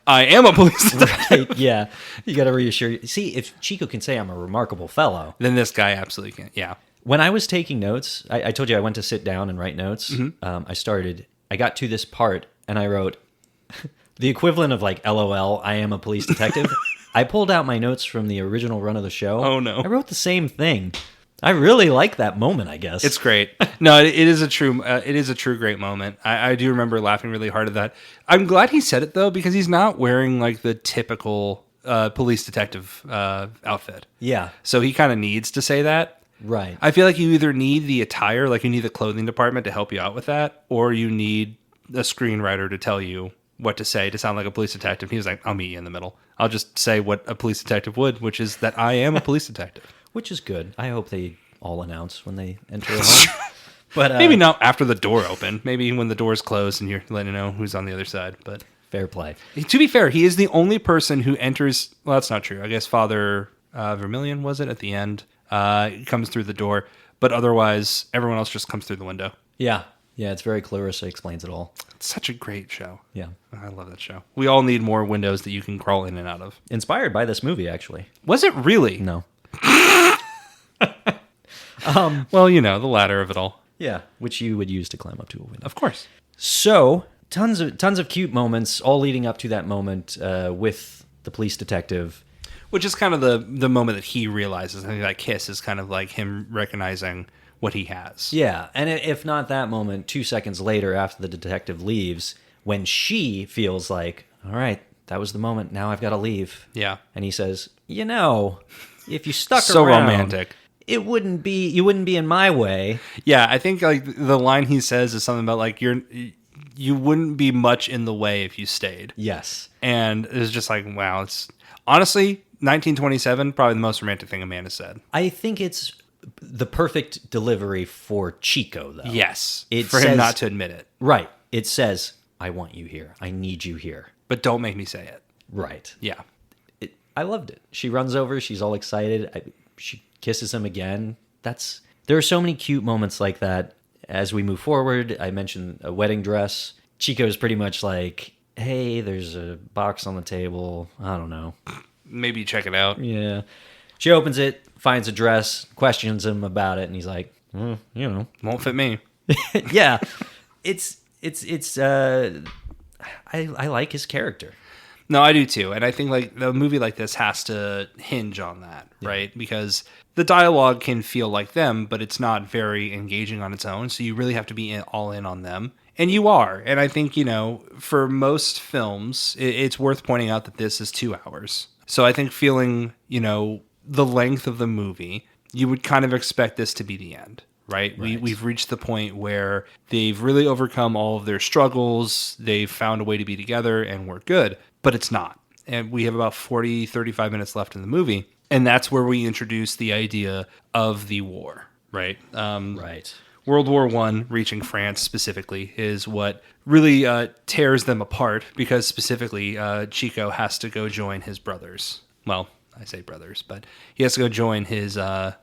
"I am a police detective." Right, yeah. You got to reassure. See, if Chico can say I'm a remarkable fellow, Then this guy absolutely can't. Yeah. when I was taking notes, I told you I went to sit down and write notes. I got to this part and I wrote the equivalent of like LOL, I am a police detective. I pulled out my notes from the original run of the show. Oh, no. I wrote the same thing. I really like that moment, I guess. It's great. No, it is a true great moment. I do remember laughing really hard at that. I'm glad he said it though, because he's not wearing like the typical police detective outfit. Yeah, So he kind of needs to say that. right. I feel like you either need the attire, like you need the clothing department to help you out with that, or you need a screenwriter to tell you what to say to sound like a police detective. He was like, "I'll meet you in the middle. I'll just say what a police detective would, which is that I am a police detective." Which is good. I hope they all announce when they enter a home. But Maybe not after the door open. Maybe when the door's closed and you're letting know who's on the other side. But fair play. to be fair, he is the only person who enters. Well, that's not true. I guess Father Vermilion was it at the end. Comes through the door, but otherwise everyone else just comes through the window. Yeah, it's very Clarissa explains it all. It's such a great show. Yeah. I love that show. We all need more windows that you can crawl in and out of. Inspired by this movie, actually. Was it really? No. Well, the ladder of it all. Yeah, which you would use to climb up to a window. Of course. So, tons of cute moments, all leading up to that moment with the police detective. Which is kind of the moment that he realizes. I think that kiss is kind of like him recognizing what he has. Yeah, and if not that moment, 2 seconds later after the detective leaves, when she feels like, all right, that was the moment, now I've got to leave. Yeah. And he says, if you stuck So around, romantic. you wouldn't be in my way. Yeah, I think like the line he says is something about like you wouldn't be much in the way if you stayed. Yes. And it's just like, wow, it's honestly 1927, probably the most romantic thing a man has said. I think it's the perfect delivery for Chico, though. Yes. It for says, him not to admit it. Right. It says, I want you here. I need you here. But don't make me say it. Right. Yeah. I loved it. She runs over. She's all excited. She kisses him again. There are so many cute moments like that. As we move forward, I mentioned a wedding dress. Chico's pretty much like, hey, there's a box on the table. I don't know. Maybe check it out. Yeah. She opens it, finds a dress, questions him about it, and he's like, Won't fit me. yeah. I like his character. No, I do too. And I think like the movie like this has to hinge on that, right? Because the dialogue can feel like them, but it's not very engaging on its own. So you really have to be all in on them. And you are. And I think, for most films, it's worth pointing out that this is 2 hours. So I think feeling, the length of the movie, you would kind of expect this to be the end, right? We've reached the point where they've really overcome all of their struggles. They've found a way to be together and we're good, but it's not. And we have about 40, 35 minutes left in the movie. And that's where we introduce the idea of the war, right? Right. World War I, reaching France specifically, is what really tears them apart because specifically Chico has to go join his brothers. Well, I say brothers, but he has to go join his fellow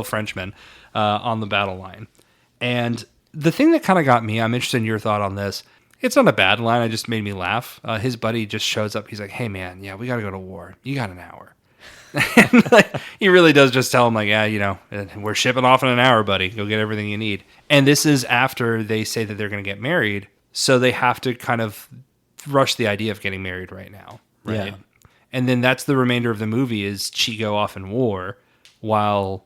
Frenchmen on the battle line. And the thing that kind of got me, I'm interested in your thought on this. It's not a bad line. It just made me laugh. His buddy just shows up. He's like, hey, man, yeah, we got to go to war. You got an hour. And he really does just tell him like, yeah, we're shipping off in an hour, buddy. Go get everything you need. And this is after they say that they're going to get married. So they have to kind of rush the idea of getting married right now. Right. Yeah. And then that's the remainder of the movie is Chico off in war while,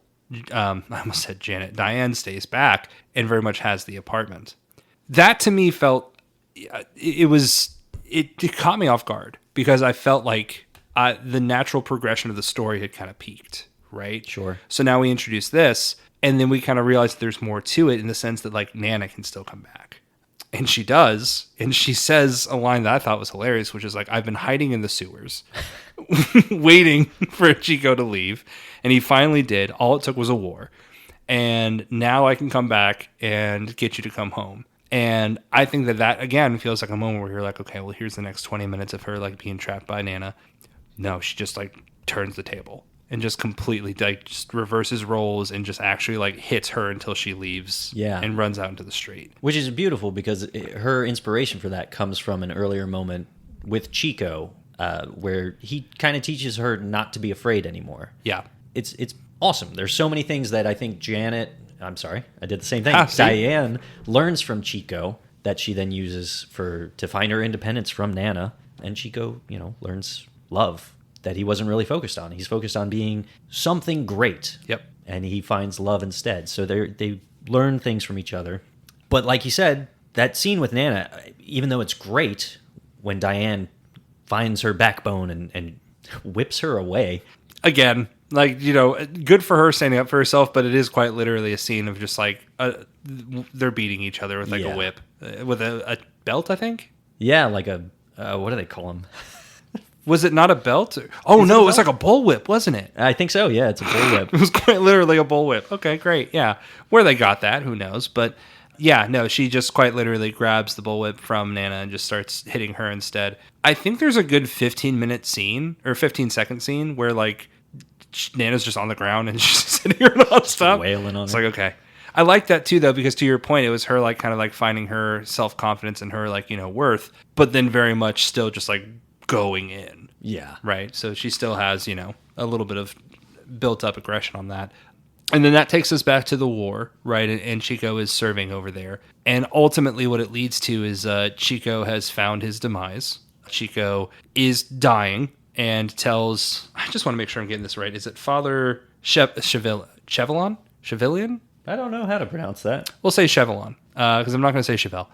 I almost said Diane stays back and very much has the apartment. That to me felt, it caught me off guard because I felt like the natural progression of the story had kind of peaked, right? Sure. So now we introduce this, and then we kind of realize that there's more to it in the sense that like Nana can still come back. And she does. And she says a line that I thought was hilarious, which is like, I've been hiding in the sewers, waiting for Chico to leave. And he finally did. All it took was a war. And now I can come back and get you to come home. And I think that again feels like a moment where you're like, okay, well, here's the next 20 minutes of her like being trapped by Nana. No, she just like turns the table and just completely like just reverses roles and just actually like hits her until she leaves and runs out into the street. Which is beautiful because her inspiration for that comes from an earlier moment with Chico where he kind of teaches her not to be afraid anymore. Yeah. It's awesome. There's so many things that I think I did the same thing. Diane learns from Chico that she then uses to find her independence from Nana. And Chico, learns love that he wasn't really focused on. He's focused on being something great. Yep. And he finds love instead. So they learn things from each other. But like you said, that scene with Nana, even though it's great, when Diane finds her backbone and whips her away. Again, like, good for her standing up for herself, but it is quite literally a scene of just like they're beating each other with like a whip, with a belt, I think. Yeah, like what do they call them? Was it not a belt? Oh, no, it was like a bullwhip, wasn't it? I think so, yeah, it's a bullwhip. It was quite literally a bullwhip. Okay, great, yeah. Where they got that, who knows? But yeah, no, she just quite literally grabs the bullwhip from Nana and just starts hitting her instead. I think there's a good 15-minute scene, or 15-second scene, where like Nana's just on the ground and she's sitting here nonstop. Wailing on It's her. like, okay. I like that too, though, because to your point, it was her like kind of like finding her self-confidence and her like, worth, but then very much still just like going in. Yeah. Right. So she still has, a little bit of built up aggression on that. And then that takes us back to the war, right? And Chico is serving over there. And ultimately what it leads to is Chico has found his demise. Chico is dying and tells, I just want to make sure I'm getting this right. Is it Father Chevelon? I don't know how to pronounce that. We'll say Chevelon, because I'm not going to say Chevelle.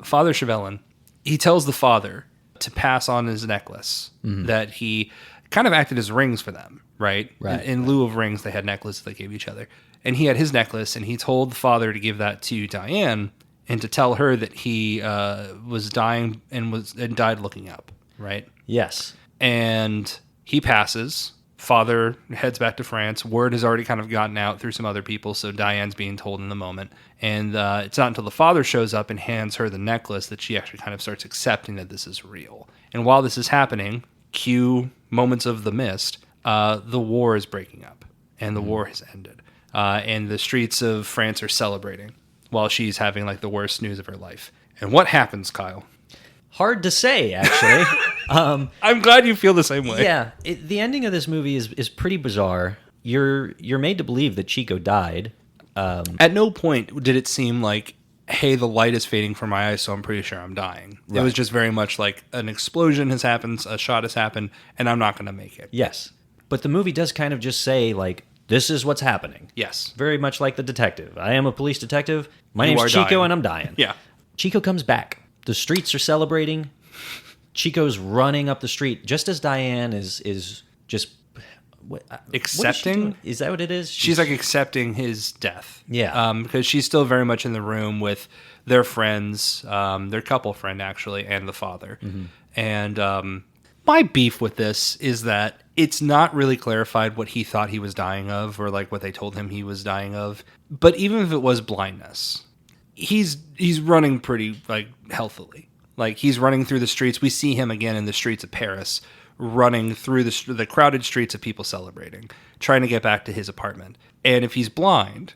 Father Chevelon, he tells the father to pass on his necklace, that he kind of acted as rings for them, right? In lieu of rings, they had necklaces they gave each other. And he had his necklace, and he told the father to give that to Diane and to tell her that he was dying and died looking up, right? Yes. And he passes. Father heads back to France. Word has already kind of gotten out through some other people, so Diane's being told in the moment. And it's not until the father shows up and hands her the necklace that she actually kind of starts accepting that this is real. And while this is happening, cue moments of the mist, the war is breaking up, and the war has ended. And the streets of France are celebrating while she's having like the worst news of her life. And what happens, Kyle? Hard to say, actually. I'm glad you feel the same way. Yeah, the ending of this movie is pretty bizarre. You're made to believe that Chico died. At no point did it seem like, hey, the light is fading from my eyes, so I'm pretty sure I'm dying. Right. It was just very much like an explosion has happened, a shot has happened, and I'm not going to make it. Yes. But the movie does kind of just say, like, this is what's happening. Yes. Very much like The Detective. I am a police detective. My name's Chico, dying. and I'm dying. Yeah. Chico comes back. The streets are celebrating. Chico's running up the street just as Diane is just accepting. What is that what it is? She's like accepting his death. Yeah. Because she's still very much in the room with their friends, their couple friend actually, and the father. Mm-hmm. And my beef with this is that it's not really clarified what he thought he was dying of, or like what they told him he was dying of. But even if it was blindness, he's running pretty like healthily. Like he's running through the streets. We see him again in the streets of Paris, running through the crowded streets of people celebrating, trying to get back to his apartment. And if he's blind,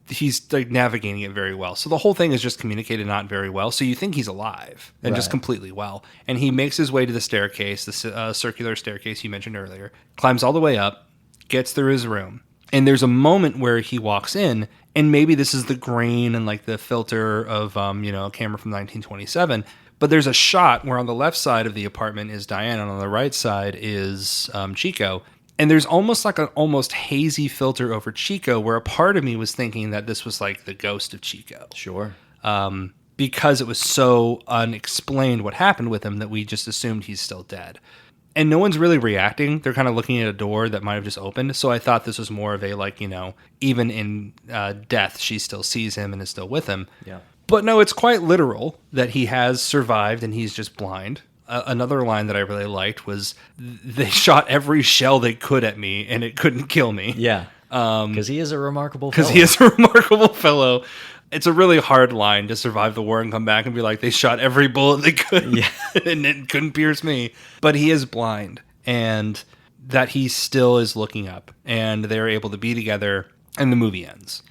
he's like navigating it very well. So the whole thing is just communicated not very well. So you think he's alive and just completely well. And he makes his way to the staircase, the circular staircase you mentioned earlier, climbs all the way up, gets through his room. And there's a moment where he walks in, and maybe this is the grain and like the filter of, a camera from 1927. But there's a shot where on the left side of the apartment is Diane, and on the right side is Chico. And there's almost like an almost hazy filter over Chico, where a part of me was thinking that this was like the ghost of Chico. Sure. Because it was so unexplained what happened with him that we just assumed he's still dead. And no one's really reacting. They're kind of looking at a door that might have just opened. So I thought this was more of a, like, even in death, she still sees him and is still with him. Yeah. But no, it's quite literal that he has survived and he's just blind. Another line that I really liked was, they shot every shell they could at me and it couldn't kill me. Yeah. Because he is a remarkable Because fellow. he is a remarkable fellow. It's a really hard line to survive the war and come back and be like, they shot every bullet they could and it couldn't pierce me. But he is blind, and that he still is looking up, and they're able to be together, and the movie ends.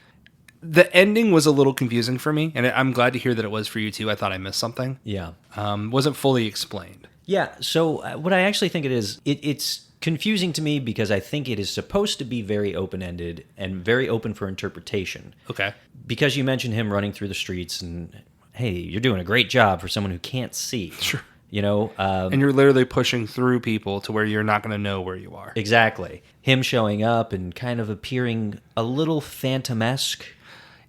The ending was a little confusing for me, and I'm glad to hear that it was for you too. I thought I missed something. Yeah. Wasn't fully explained. Yeah, so what I actually think it is, it's confusing to me because I think it is supposed to be very open-ended and very open for interpretation. Okay. Because you mentioned him running through the streets and, hey, you're doing a great job for someone who can't see. Sure. You know? And you're literally pushing through people to where you're not going to know where you are. Exactly. Him showing up and kind of appearing a little phantom-esque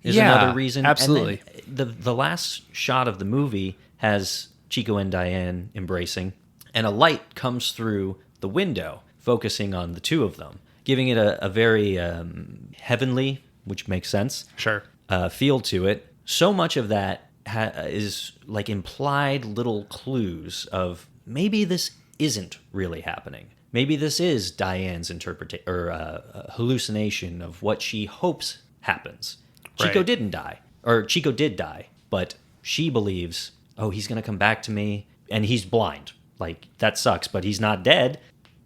is another reason. Absolutely. And then the last shot of the movie has Chico and Diane embracing, and a light comes through the window, focusing on the two of them, giving it a very heavenly, which makes sense, Sure. feel to it. So much of that is like implied little clues of maybe this isn't really happening. Maybe this is Diane's interpretation or hallucination of what she hopes happens. Chico Right. didn't die, or Chico did die, but she believes, oh, he's going to come back to me, and he's blind. Like, that sucks, but he's not dead.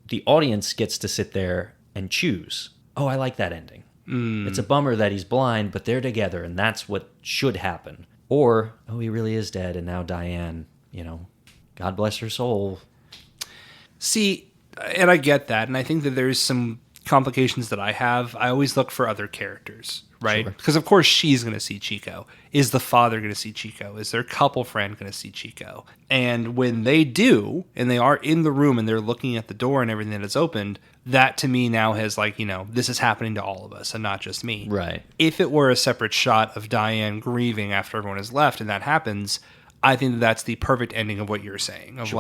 The audience gets to sit there and choose. Oh, I like that ending. It's a bummer that he's blind, but they're together, and that's what should happen. Or, oh, he really is dead, and now Diane, God bless her soul. See, and I get that, and I think that there's some complications that I have. I always look for other characters, right? Sure. Because of course she's going to see Chico. Is the father going to see Chico? Is their couple friend going to see Chico? And when they do, and they are in the room and they're looking at the door and everything that is opened, that to me now has this is happening to all of us and not just me. Right. If it were a separate shot of Diane grieving after everyone has left and that happens, I think that's the perfect ending of what you're saying. Of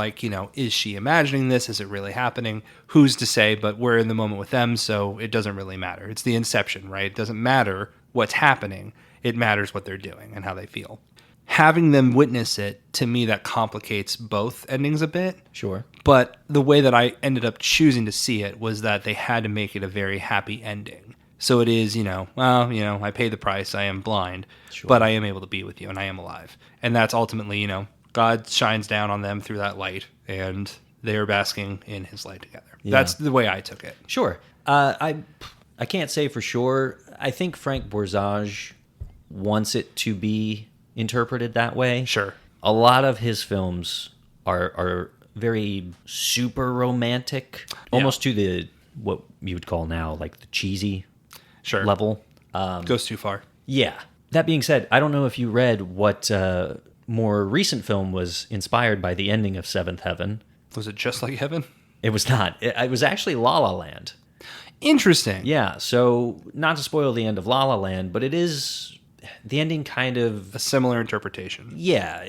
is she imagining this? Is it really happening? Who's to say? But we're in the moment with them, so it doesn't really matter. It's the inception, right? It doesn't matter what's happening. It matters what they're doing and how they feel. Having them witness it, to me, that complicates both endings a bit. Sure. But the way that I ended up choosing to see it was that they had to make it a very happy ending. So it is, I pay the price, I am blind, but I am able to be with you and I am alive. And that's ultimately, God shines down on them through that light and they are basking in his light together. Yeah. That's the way I took it. Sure. I can't say for sure. I think Frank Borzage wants it to be interpreted that way. Sure. A lot of his films are very super romantic, almost to the what you would call now like the cheesy level. Goes too far. Yeah. That being said, I don't know if you read what more recent film was inspired by the ending of Seventh Heaven. Was it Just Like Heaven? It was not. It was actually La La Land. Interesting. Yeah, so not to spoil the end of La La Land, but it is the ending kind of a similar interpretation. Yeah,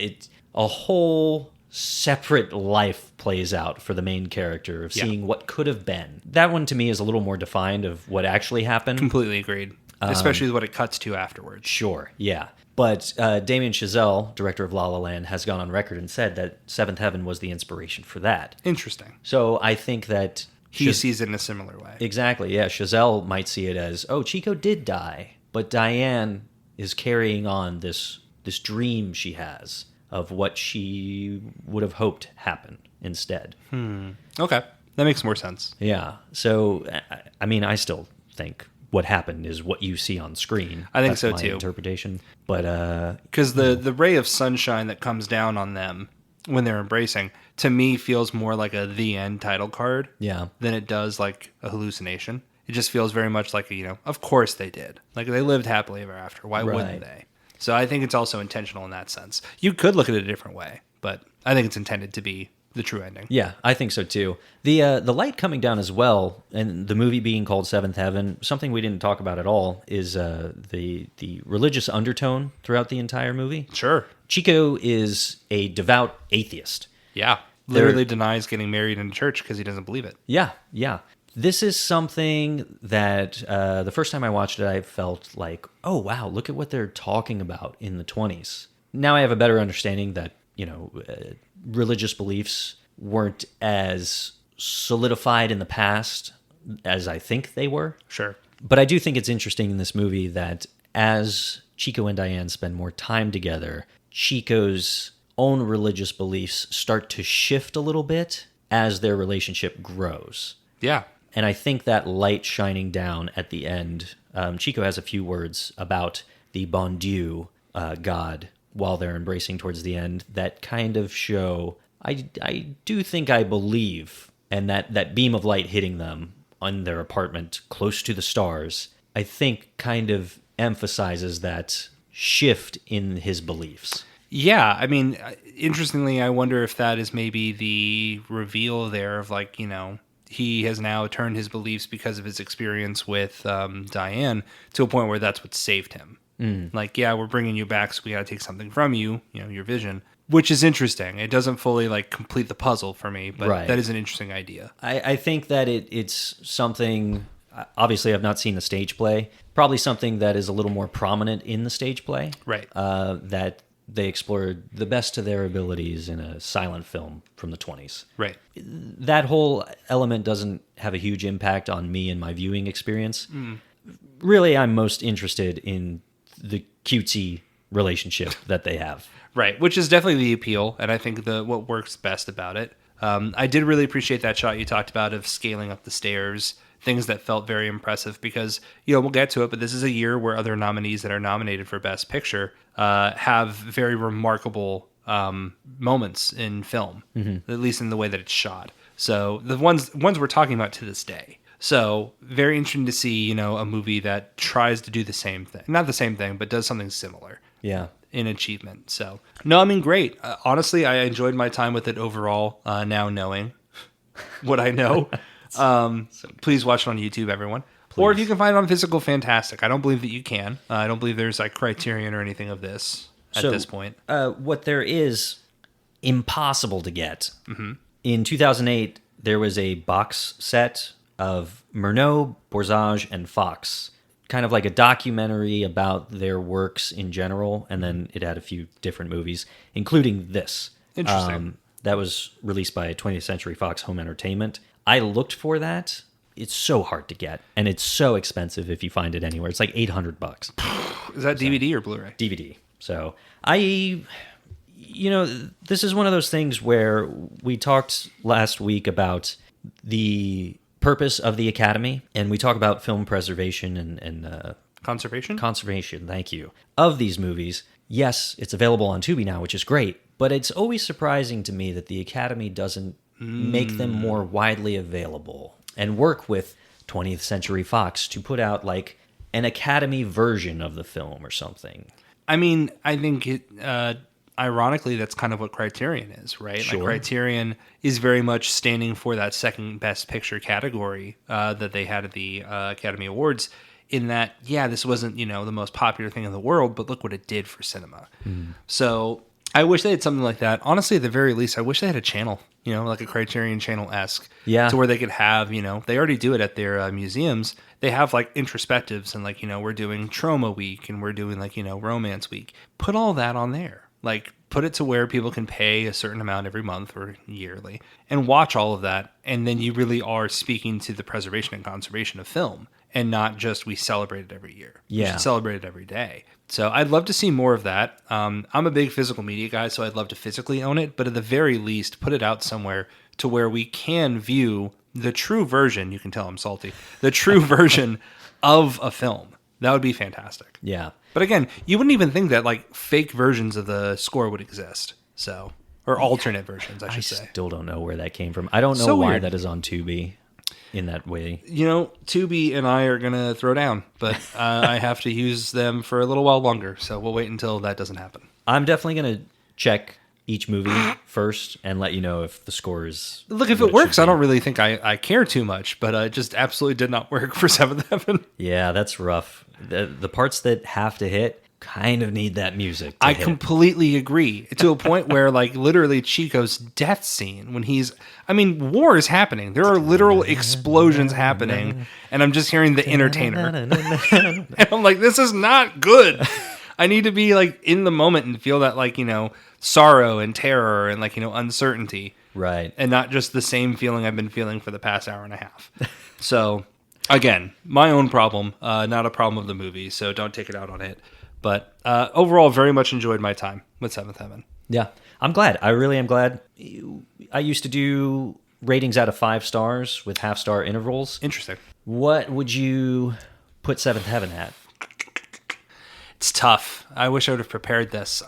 a whole separate life plays out for the main character of seeing what could have been. That one to me is a little more defined of what actually happened. Completely agreed. Especially what it cuts to afterwards. Sure, yeah. But Damien Chazelle, director of La La Land, has gone on record and said that Seventh Heaven was the inspiration for that. Interesting. So I think that he sees it in a similar way. Exactly, yeah. Chazelle might see it as, oh, Chico did die, but Diane is carrying on this dream she has of what she would have hoped happened instead. Okay, that makes more sense. Yeah. So, I mean, I still think what happened is what you see on screen. I think That's so my too. Interpretation, but because the ray of sunshine that comes down on them when they're embracing, to me, feels more like a the end title card. Yeah. Than it does like a hallucination. It just feels very much like of course they did. Like they lived happily ever after. Why wouldn't they? So I think it's also intentional in that sense. You could look at it a different way, but I think it's intended to be the true ending. Yeah, I think so too. The light coming down as well, and the movie being called Seventh Heaven, something we didn't talk about at all is the religious undertone throughout the entire movie. Sure. Chico is a devout atheist. Yeah. Literally denies getting married in a church because he doesn't believe it. Yeah, yeah. This is something that the first time I watched it, I felt like, oh, wow, look at what they're talking about in the 20s. now I have a better understanding that, religious beliefs weren't as solidified in the past as I think they were. Sure. But I do think it's interesting in this movie that as Chico and Diane spend more time together, Chico's own religious beliefs start to shift a little bit as their relationship grows. Yeah. And I think that light shining down at the end, Chico has a few words about the bon Dieu, God, while they're embracing towards the end, that kind of show, I do think I believe, and that beam of light hitting them on their apartment close to the stars, I think kind of emphasizes that shift in his beliefs. Yeah, I mean, interestingly, I wonder if that is maybe the reveal there of like, he has now turned his beliefs because of his experience with Diane to a point where that's what saved him. Like, yeah, we're bringing you back, so we got to take something from you, your vision, which is interesting. It doesn't fully like complete the puzzle for me, but Right. That is an interesting idea. I think that it's something, obviously I've not seen the stage play, probably something that is a little more prominent in the stage play. Right. That they explored the best of their abilities in a silent film from the 20s. Right. That whole element doesn't have a huge impact on me and my viewing experience. Really, I'm most interested in the cutesy relationship that they have. Right, which is definitely the appeal, and I think what works best about it. I did really appreciate that shot you talked about of scaling up the stairs, things that felt very impressive because, we'll get to it, but this is a year where other nominees that are nominated for Best Picture have very remarkable moments in film, at least in the way that it's shot. So the ones we're talking about to this day. So very interesting to see, a movie that tries to do the same thing. Not the same thing, but does something similar. Yeah. In achievement. So, no, I mean, great. Honestly, I enjoyed my time with it overall, now knowing what I know. Please watch it on YouTube, everyone. Please. Or if you can find it on physical, fantastic. I don't believe that you can. I don't believe there's like Criterion or anything of this at this point. What there is impossible to get. In 2008, there was a box set of Murnau, Borzage, and Fox, kind of like a documentary about their works in general, and then it had a few different movies, including this. Interesting. That was released by 20th Century Fox Home Entertainment. I looked for that. It's so hard to get, and it's so expensive if you find it anywhere. It's like $800. Is that DVD or Blu-ray? DVD. So this is one of those things where we talked last week about the purpose of the Academy, and we talk about film preservation and conservation, thank you, of these movies. Yes, it's available on Tubi now, which is great, but it's always surprising to me that the Academy doesn't make them more widely available and work with 20th Century Fox to put out like an Academy version of the film or something. I mean, I think it ironically, that's kind of what Criterion is, right? Sure. Like Criterion is very much standing for that second best picture category that they had at the Academy Awards, in that, yeah, this wasn't, the most popular thing in the world, but look what it did for cinema. So I wish they had something like that. Honestly, at the very least, I wish they had a channel, like a Criterion channel-esque, to where they could have, they already do it at their museums. They have like introspectives and like, we're doing Trauma Week and we're doing like, Romance Week. Put all that on there. Like, put it to where people can pay a certain amount every month or yearly and watch all of that. And then you really are speaking to the preservation and conservation of film and not just we celebrate it every year. Yeah. We should celebrate it every day. So I'd love to see more of that. I'm a big physical media guy, so I'd love to physically own it. But at the very least, put it out somewhere to where we can view the true version. You can tell I'm salty. The true version of a film. That would be fantastic. Yeah. But again, you wouldn't even think that like fake versions of the score would exist. So, or alternate versions, I should say. I still don't know where that came from. I don't know So why weird. that is on Tubi in that way. Tubi and I are going to throw down, but I have to use them for a little while longer. So we'll wait until that doesn't happen. I'm definitely going to check each movie first and let you know if the score is... Look, if what it works, should I be. don't really think I care too much, but it just absolutely did not work for Seventh Heaven. Yeah, that's rough. The parts that have to hit kind of need that music to I hit. completely agree, to a point where like literally Chico's death scene when war is happening. There are literal explosions happening and I'm just hearing the entertainer. And I'm like, this is not good. I need to be like in the moment and feel that like, sorrow and terror and like, uncertainty. Right. And not just the same feeling I've been feeling for the past hour and a half. So, again, my own problem, not a problem of the movie. So don't take it out on it. But overall, very much enjoyed my time with Seventh Heaven. Yeah. I'm glad. I really am glad. I used to do ratings out of 5 stars with half-star intervals. Interesting. What would you put Seventh Heaven at? It's tough. I wish I would have prepared this.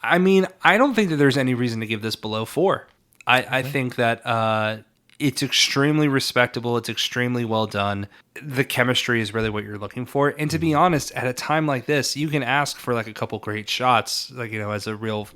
I mean, I don't think that there's any reason to give this below 4. I think that it's extremely respectable. It's extremely well done. The chemistry is really what you're looking for. And to be honest, at a time like this, you can ask for like a couple great shots, like, as a real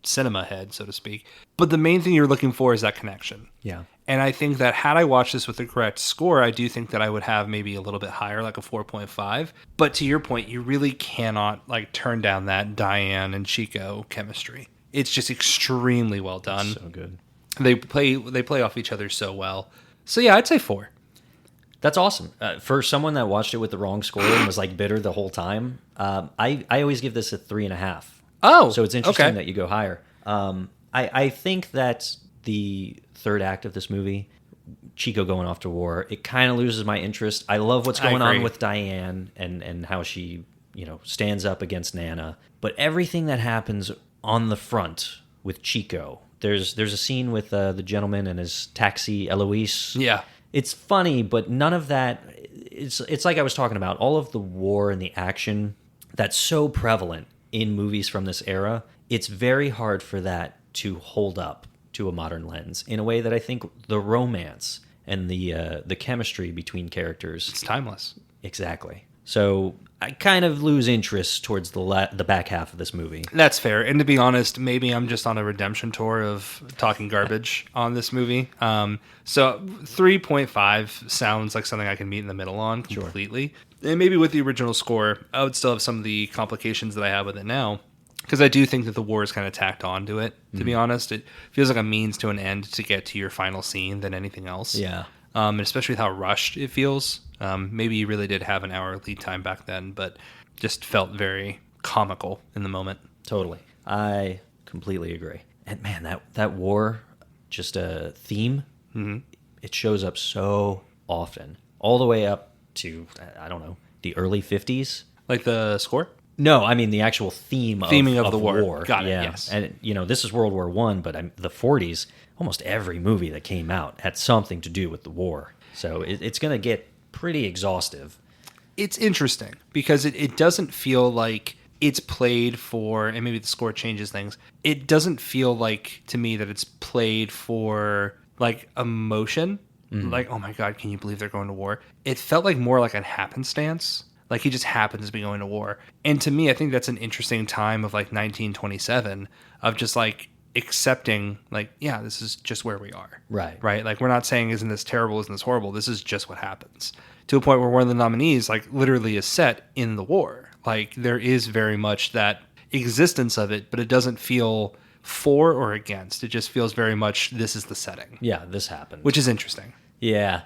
cinema head, so to speak. But the main thing you're looking for is that connection. Yeah. And I think that had I watched this with the correct score, I do think that I would have maybe a little bit higher, like a 4.5. But to your point, you really cannot like turn down that Diane and Chico chemistry. It's just extremely well done. So good. They play off each other so well. So yeah, I'd say 4. That's awesome. For someone that watched it with the wrong score and was like bitter the whole time, I always give this a 3.5. Oh, so it's interesting okay. that you go higher. I think that the third act of this movie, Chico going off to war, it kind of loses my interest. I love what's going on with Diane and how she, stands up against Nana. But everything that happens on the front with Chico, there's a scene with the gentleman and his taxi, Eloise. Yeah. It's funny, but none of that. It's like I was talking about, all of the war and the action that's so prevalent in movies from this era. It's very hard for that to hold up to a modern lens in a way that I think the romance and the chemistry between characters. It's timeless. Exactly. So I kind of lose interest towards the back half of this movie. That's fair. And to be honest, maybe I'm just on a redemption tour of talking garbage on this movie. So 3.5 sounds like something I can meet in the middle on completely. Sure. And maybe with the original score, I would still have some of the complications that I have with it now. Because I do think that the war is kind of tacked on to it, to be honest. It feels like a means to an end to get to your final scene than anything else. Yeah. And especially with how rushed it feels. Maybe you really did have an hour lead time back then, but just felt very comical in the moment. Totally. I completely agree. And man, that war, just a theme, it shows up so often. All the way up to, I don't know, the early 50s. Like the score? No, I mean the actual theming of the war. Got it, yes. And, this is World War I, but the 40s, almost every movie that came out had something to do with the war. So it's going to get pretty exhaustive. It's interesting because it doesn't feel like it's played for, and maybe the score changes things, it doesn't feel like, to me, that it's played for, like, emotion. Like, oh my God, can you believe they're going to war? It felt like more like a happenstance. Like, he just happens to be going to war. And to me, I think that's an interesting time of, like, 1927 of just, like, accepting, like, yeah, this is just where we are. Right. Right? Like, we're not saying, isn't this terrible, isn't this horrible? This is just what happens. To a point where one of the nominees, like, literally is set in the war. Like, there is very much that existence of it, but it doesn't feel for or against. It just feels very much, this is the setting. Yeah, this happened. Which is interesting. Yeah.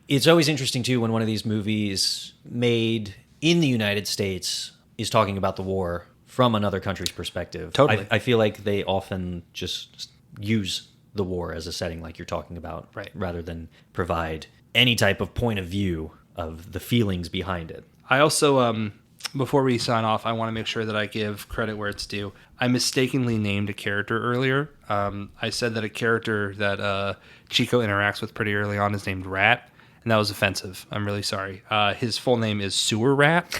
It's always interesting, too, when one of these movies made in the United States is talking about the war from another country's perspective. Totally. I feel like they often just use the war as a setting like you're talking about, right, rather than provide any type of point of view of the feelings behind it. I also, before we sign off, I want to make sure that I give credit where it's due. I mistakenly named a character earlier. I said that a character that Chico interacts with pretty early on is named Rat. And that was offensive. I'm really sorry. His full name is Sewer Rat.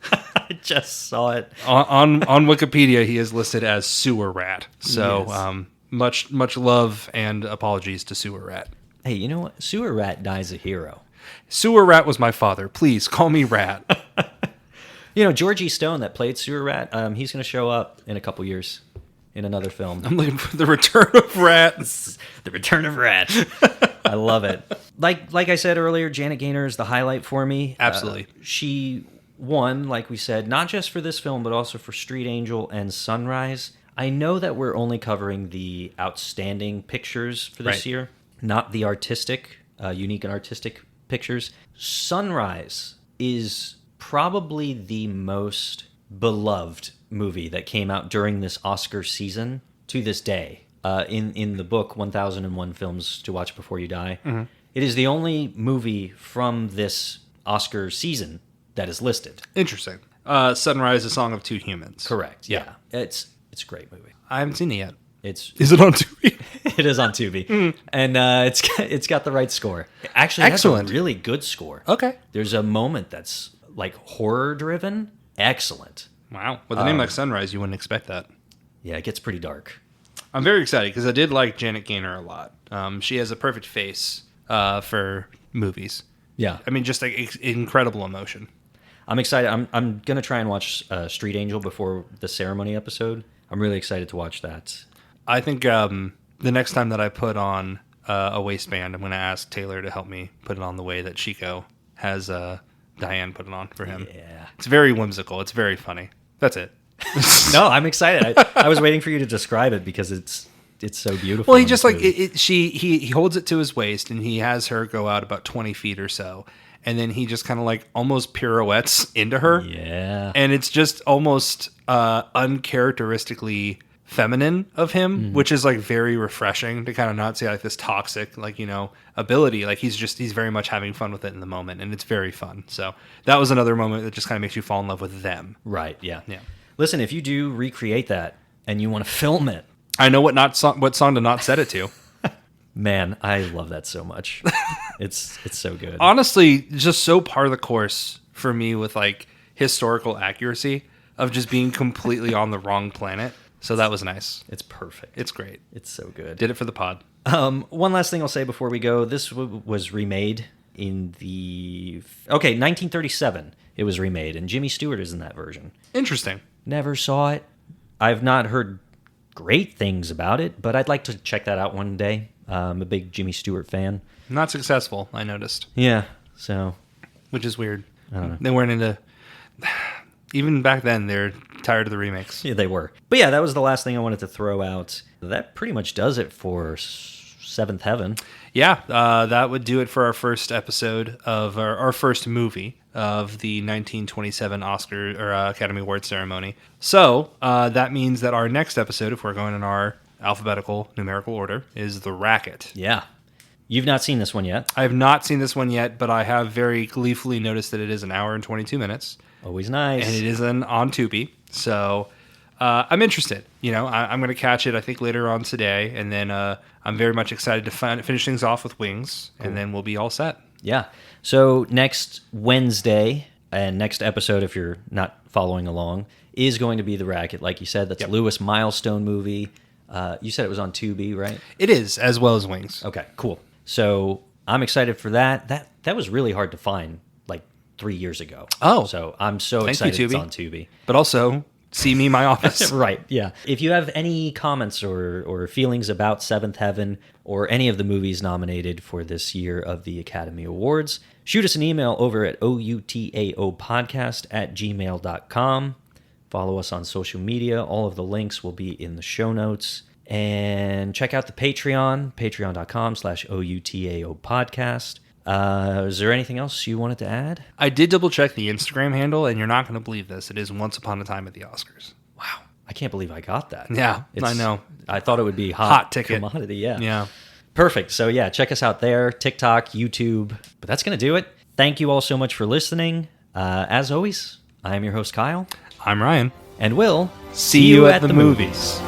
I just saw it. On Wikipedia, he is listed as Sewer Rat. So Yes. Much love and apologies to Sewer Rat. Hey, you know what? Sewer Rat dies a hero. Sewer Rat was my father. Please call me Rat. Georgie Stone that played Sewer Rat, he's going to show up in a couple years in another film. I'm looking for the return of Rat. The return of Rat. I love it. Like I said earlier, Janet Gaynor is the highlight for me. Absolutely. She won, like we said, not just for this film, but also for Street Angel and Sunrise. I know that we're only covering the outstanding pictures for this year, not the artistic, unique and artistic pictures. Sunrise is probably the most beloved movie that came out during this Oscar season to this day. In the book 1001 Films to Watch Before You Die, it is the only movie from this Oscar season that is listed. Interesting. Sunrise, A Song of Two Humans. Correct. Yeah. It's a great movie. I haven't seen it yet. Is it on Tubi? It is on Tubi, and it's got the right score. Actually, Excellent. Has a really good score. Okay. There's a moment that's like horror driven. Excellent. Wow. With a name like Sunrise, you wouldn't expect that. Yeah, it gets pretty dark. I'm very excited because I did like Janet Gaynor a lot. She has a perfect face for movies. Yeah. I mean, just like incredible emotion. I'm excited. I'm gonna try and watch Street Angel before the ceremony episode. I'm really excited to watch that. I think the next time that I put on a waistband, I'm going to ask Taylor to help me put it on the way that Chico has Diane put it on for him. Yeah. It's very whimsical. It's very funny. That's it. No, I'm excited. I was waiting for you to describe it because it's so beautiful. Well, he just like he holds it to his waist and he has her go out about 20 feet or so. And then he just kind of like almost pirouettes into her. Yeah. And it's just almost uncharacteristically feminine of him, which is like very refreshing to kind of not see like this toxic, like, ability. Like he's very much having fun with it in the moment, and it's very fun. So that was another moment that just kind of makes you fall in love with them. Right. Yeah. Yeah. Listen, if you do recreate that and you want to film it, I know what song to not set it to. man, I love that so much. It's so good. Honestly, just so par of the course for me with like historical accuracy of just being completely on the wrong planet. So that was nice. It's perfect. It's great. It's so good. Did it for the pod. One last thing I'll say before we go. This was remade in 1937. It was remade, and Jimmy Stewart is in that version. Interesting. Never saw it. I've not heard great things about it, but I'd like to check that out one day. I'm a big Jimmy Stewart fan. Not successful, I noticed. Yeah, so. Which is weird. I don't know. They weren't into... Even back then, they're tired of the remakes. Yeah, they were. But yeah, that was the last thing I wanted to throw out. That pretty much does it for Seventh Heaven. Yeah, that would do it for our first episode of our first movie of the 1927 Oscar or Academy Awards ceremony. So that means that our next episode, if we're going in our alphabetical numerical order, is The Racket. Yeah. You've not seen this one yet? I have not seen this one yet, but I have very gleefully noticed that it is an hour and 22 minutes. Always nice. And it is on Tubi. So I'm interested. I'm going to catch it, I think, later on today. And then I'm very much excited to finish things off with Wings. Cool. And then we'll be all set. Yeah. So next Wednesday and next episode, if you're not following along, is going to be The Racket. Like you said, that's a Lewis Milestone movie. You said it was on Tubi, right? It is, as well as Wings. Okay, cool. So I'm excited for that. That was really hard to find like 3 years ago. Oh. So I'm so excited it's on Tubi. But also, see me in my office. Right, yeah. If you have any comments or feelings about Seventh Heaven or any of the movies nominated for this year of the Academy Awards, shoot us an email over at outaaopodcast@gmail.com. Follow us on social media. All of the links will be in the show notes. And check out the Patreon, patreon.com/OUTAOpodcast. Is there anything else you wanted to add? I did double check the Instagram handle, and you're not going to believe this. It is Once Upon a Time at the Oscars. Wow. I can't believe I got that. Yeah, I know. I thought it would be hot ticket commodity. Yeah. Yeah. Perfect. So yeah, check us out there, TikTok, YouTube. But that's going to do it. Thank you all so much for listening. As always, I am your host, Kyle. I'm Ryan. And we'll see you at the movies.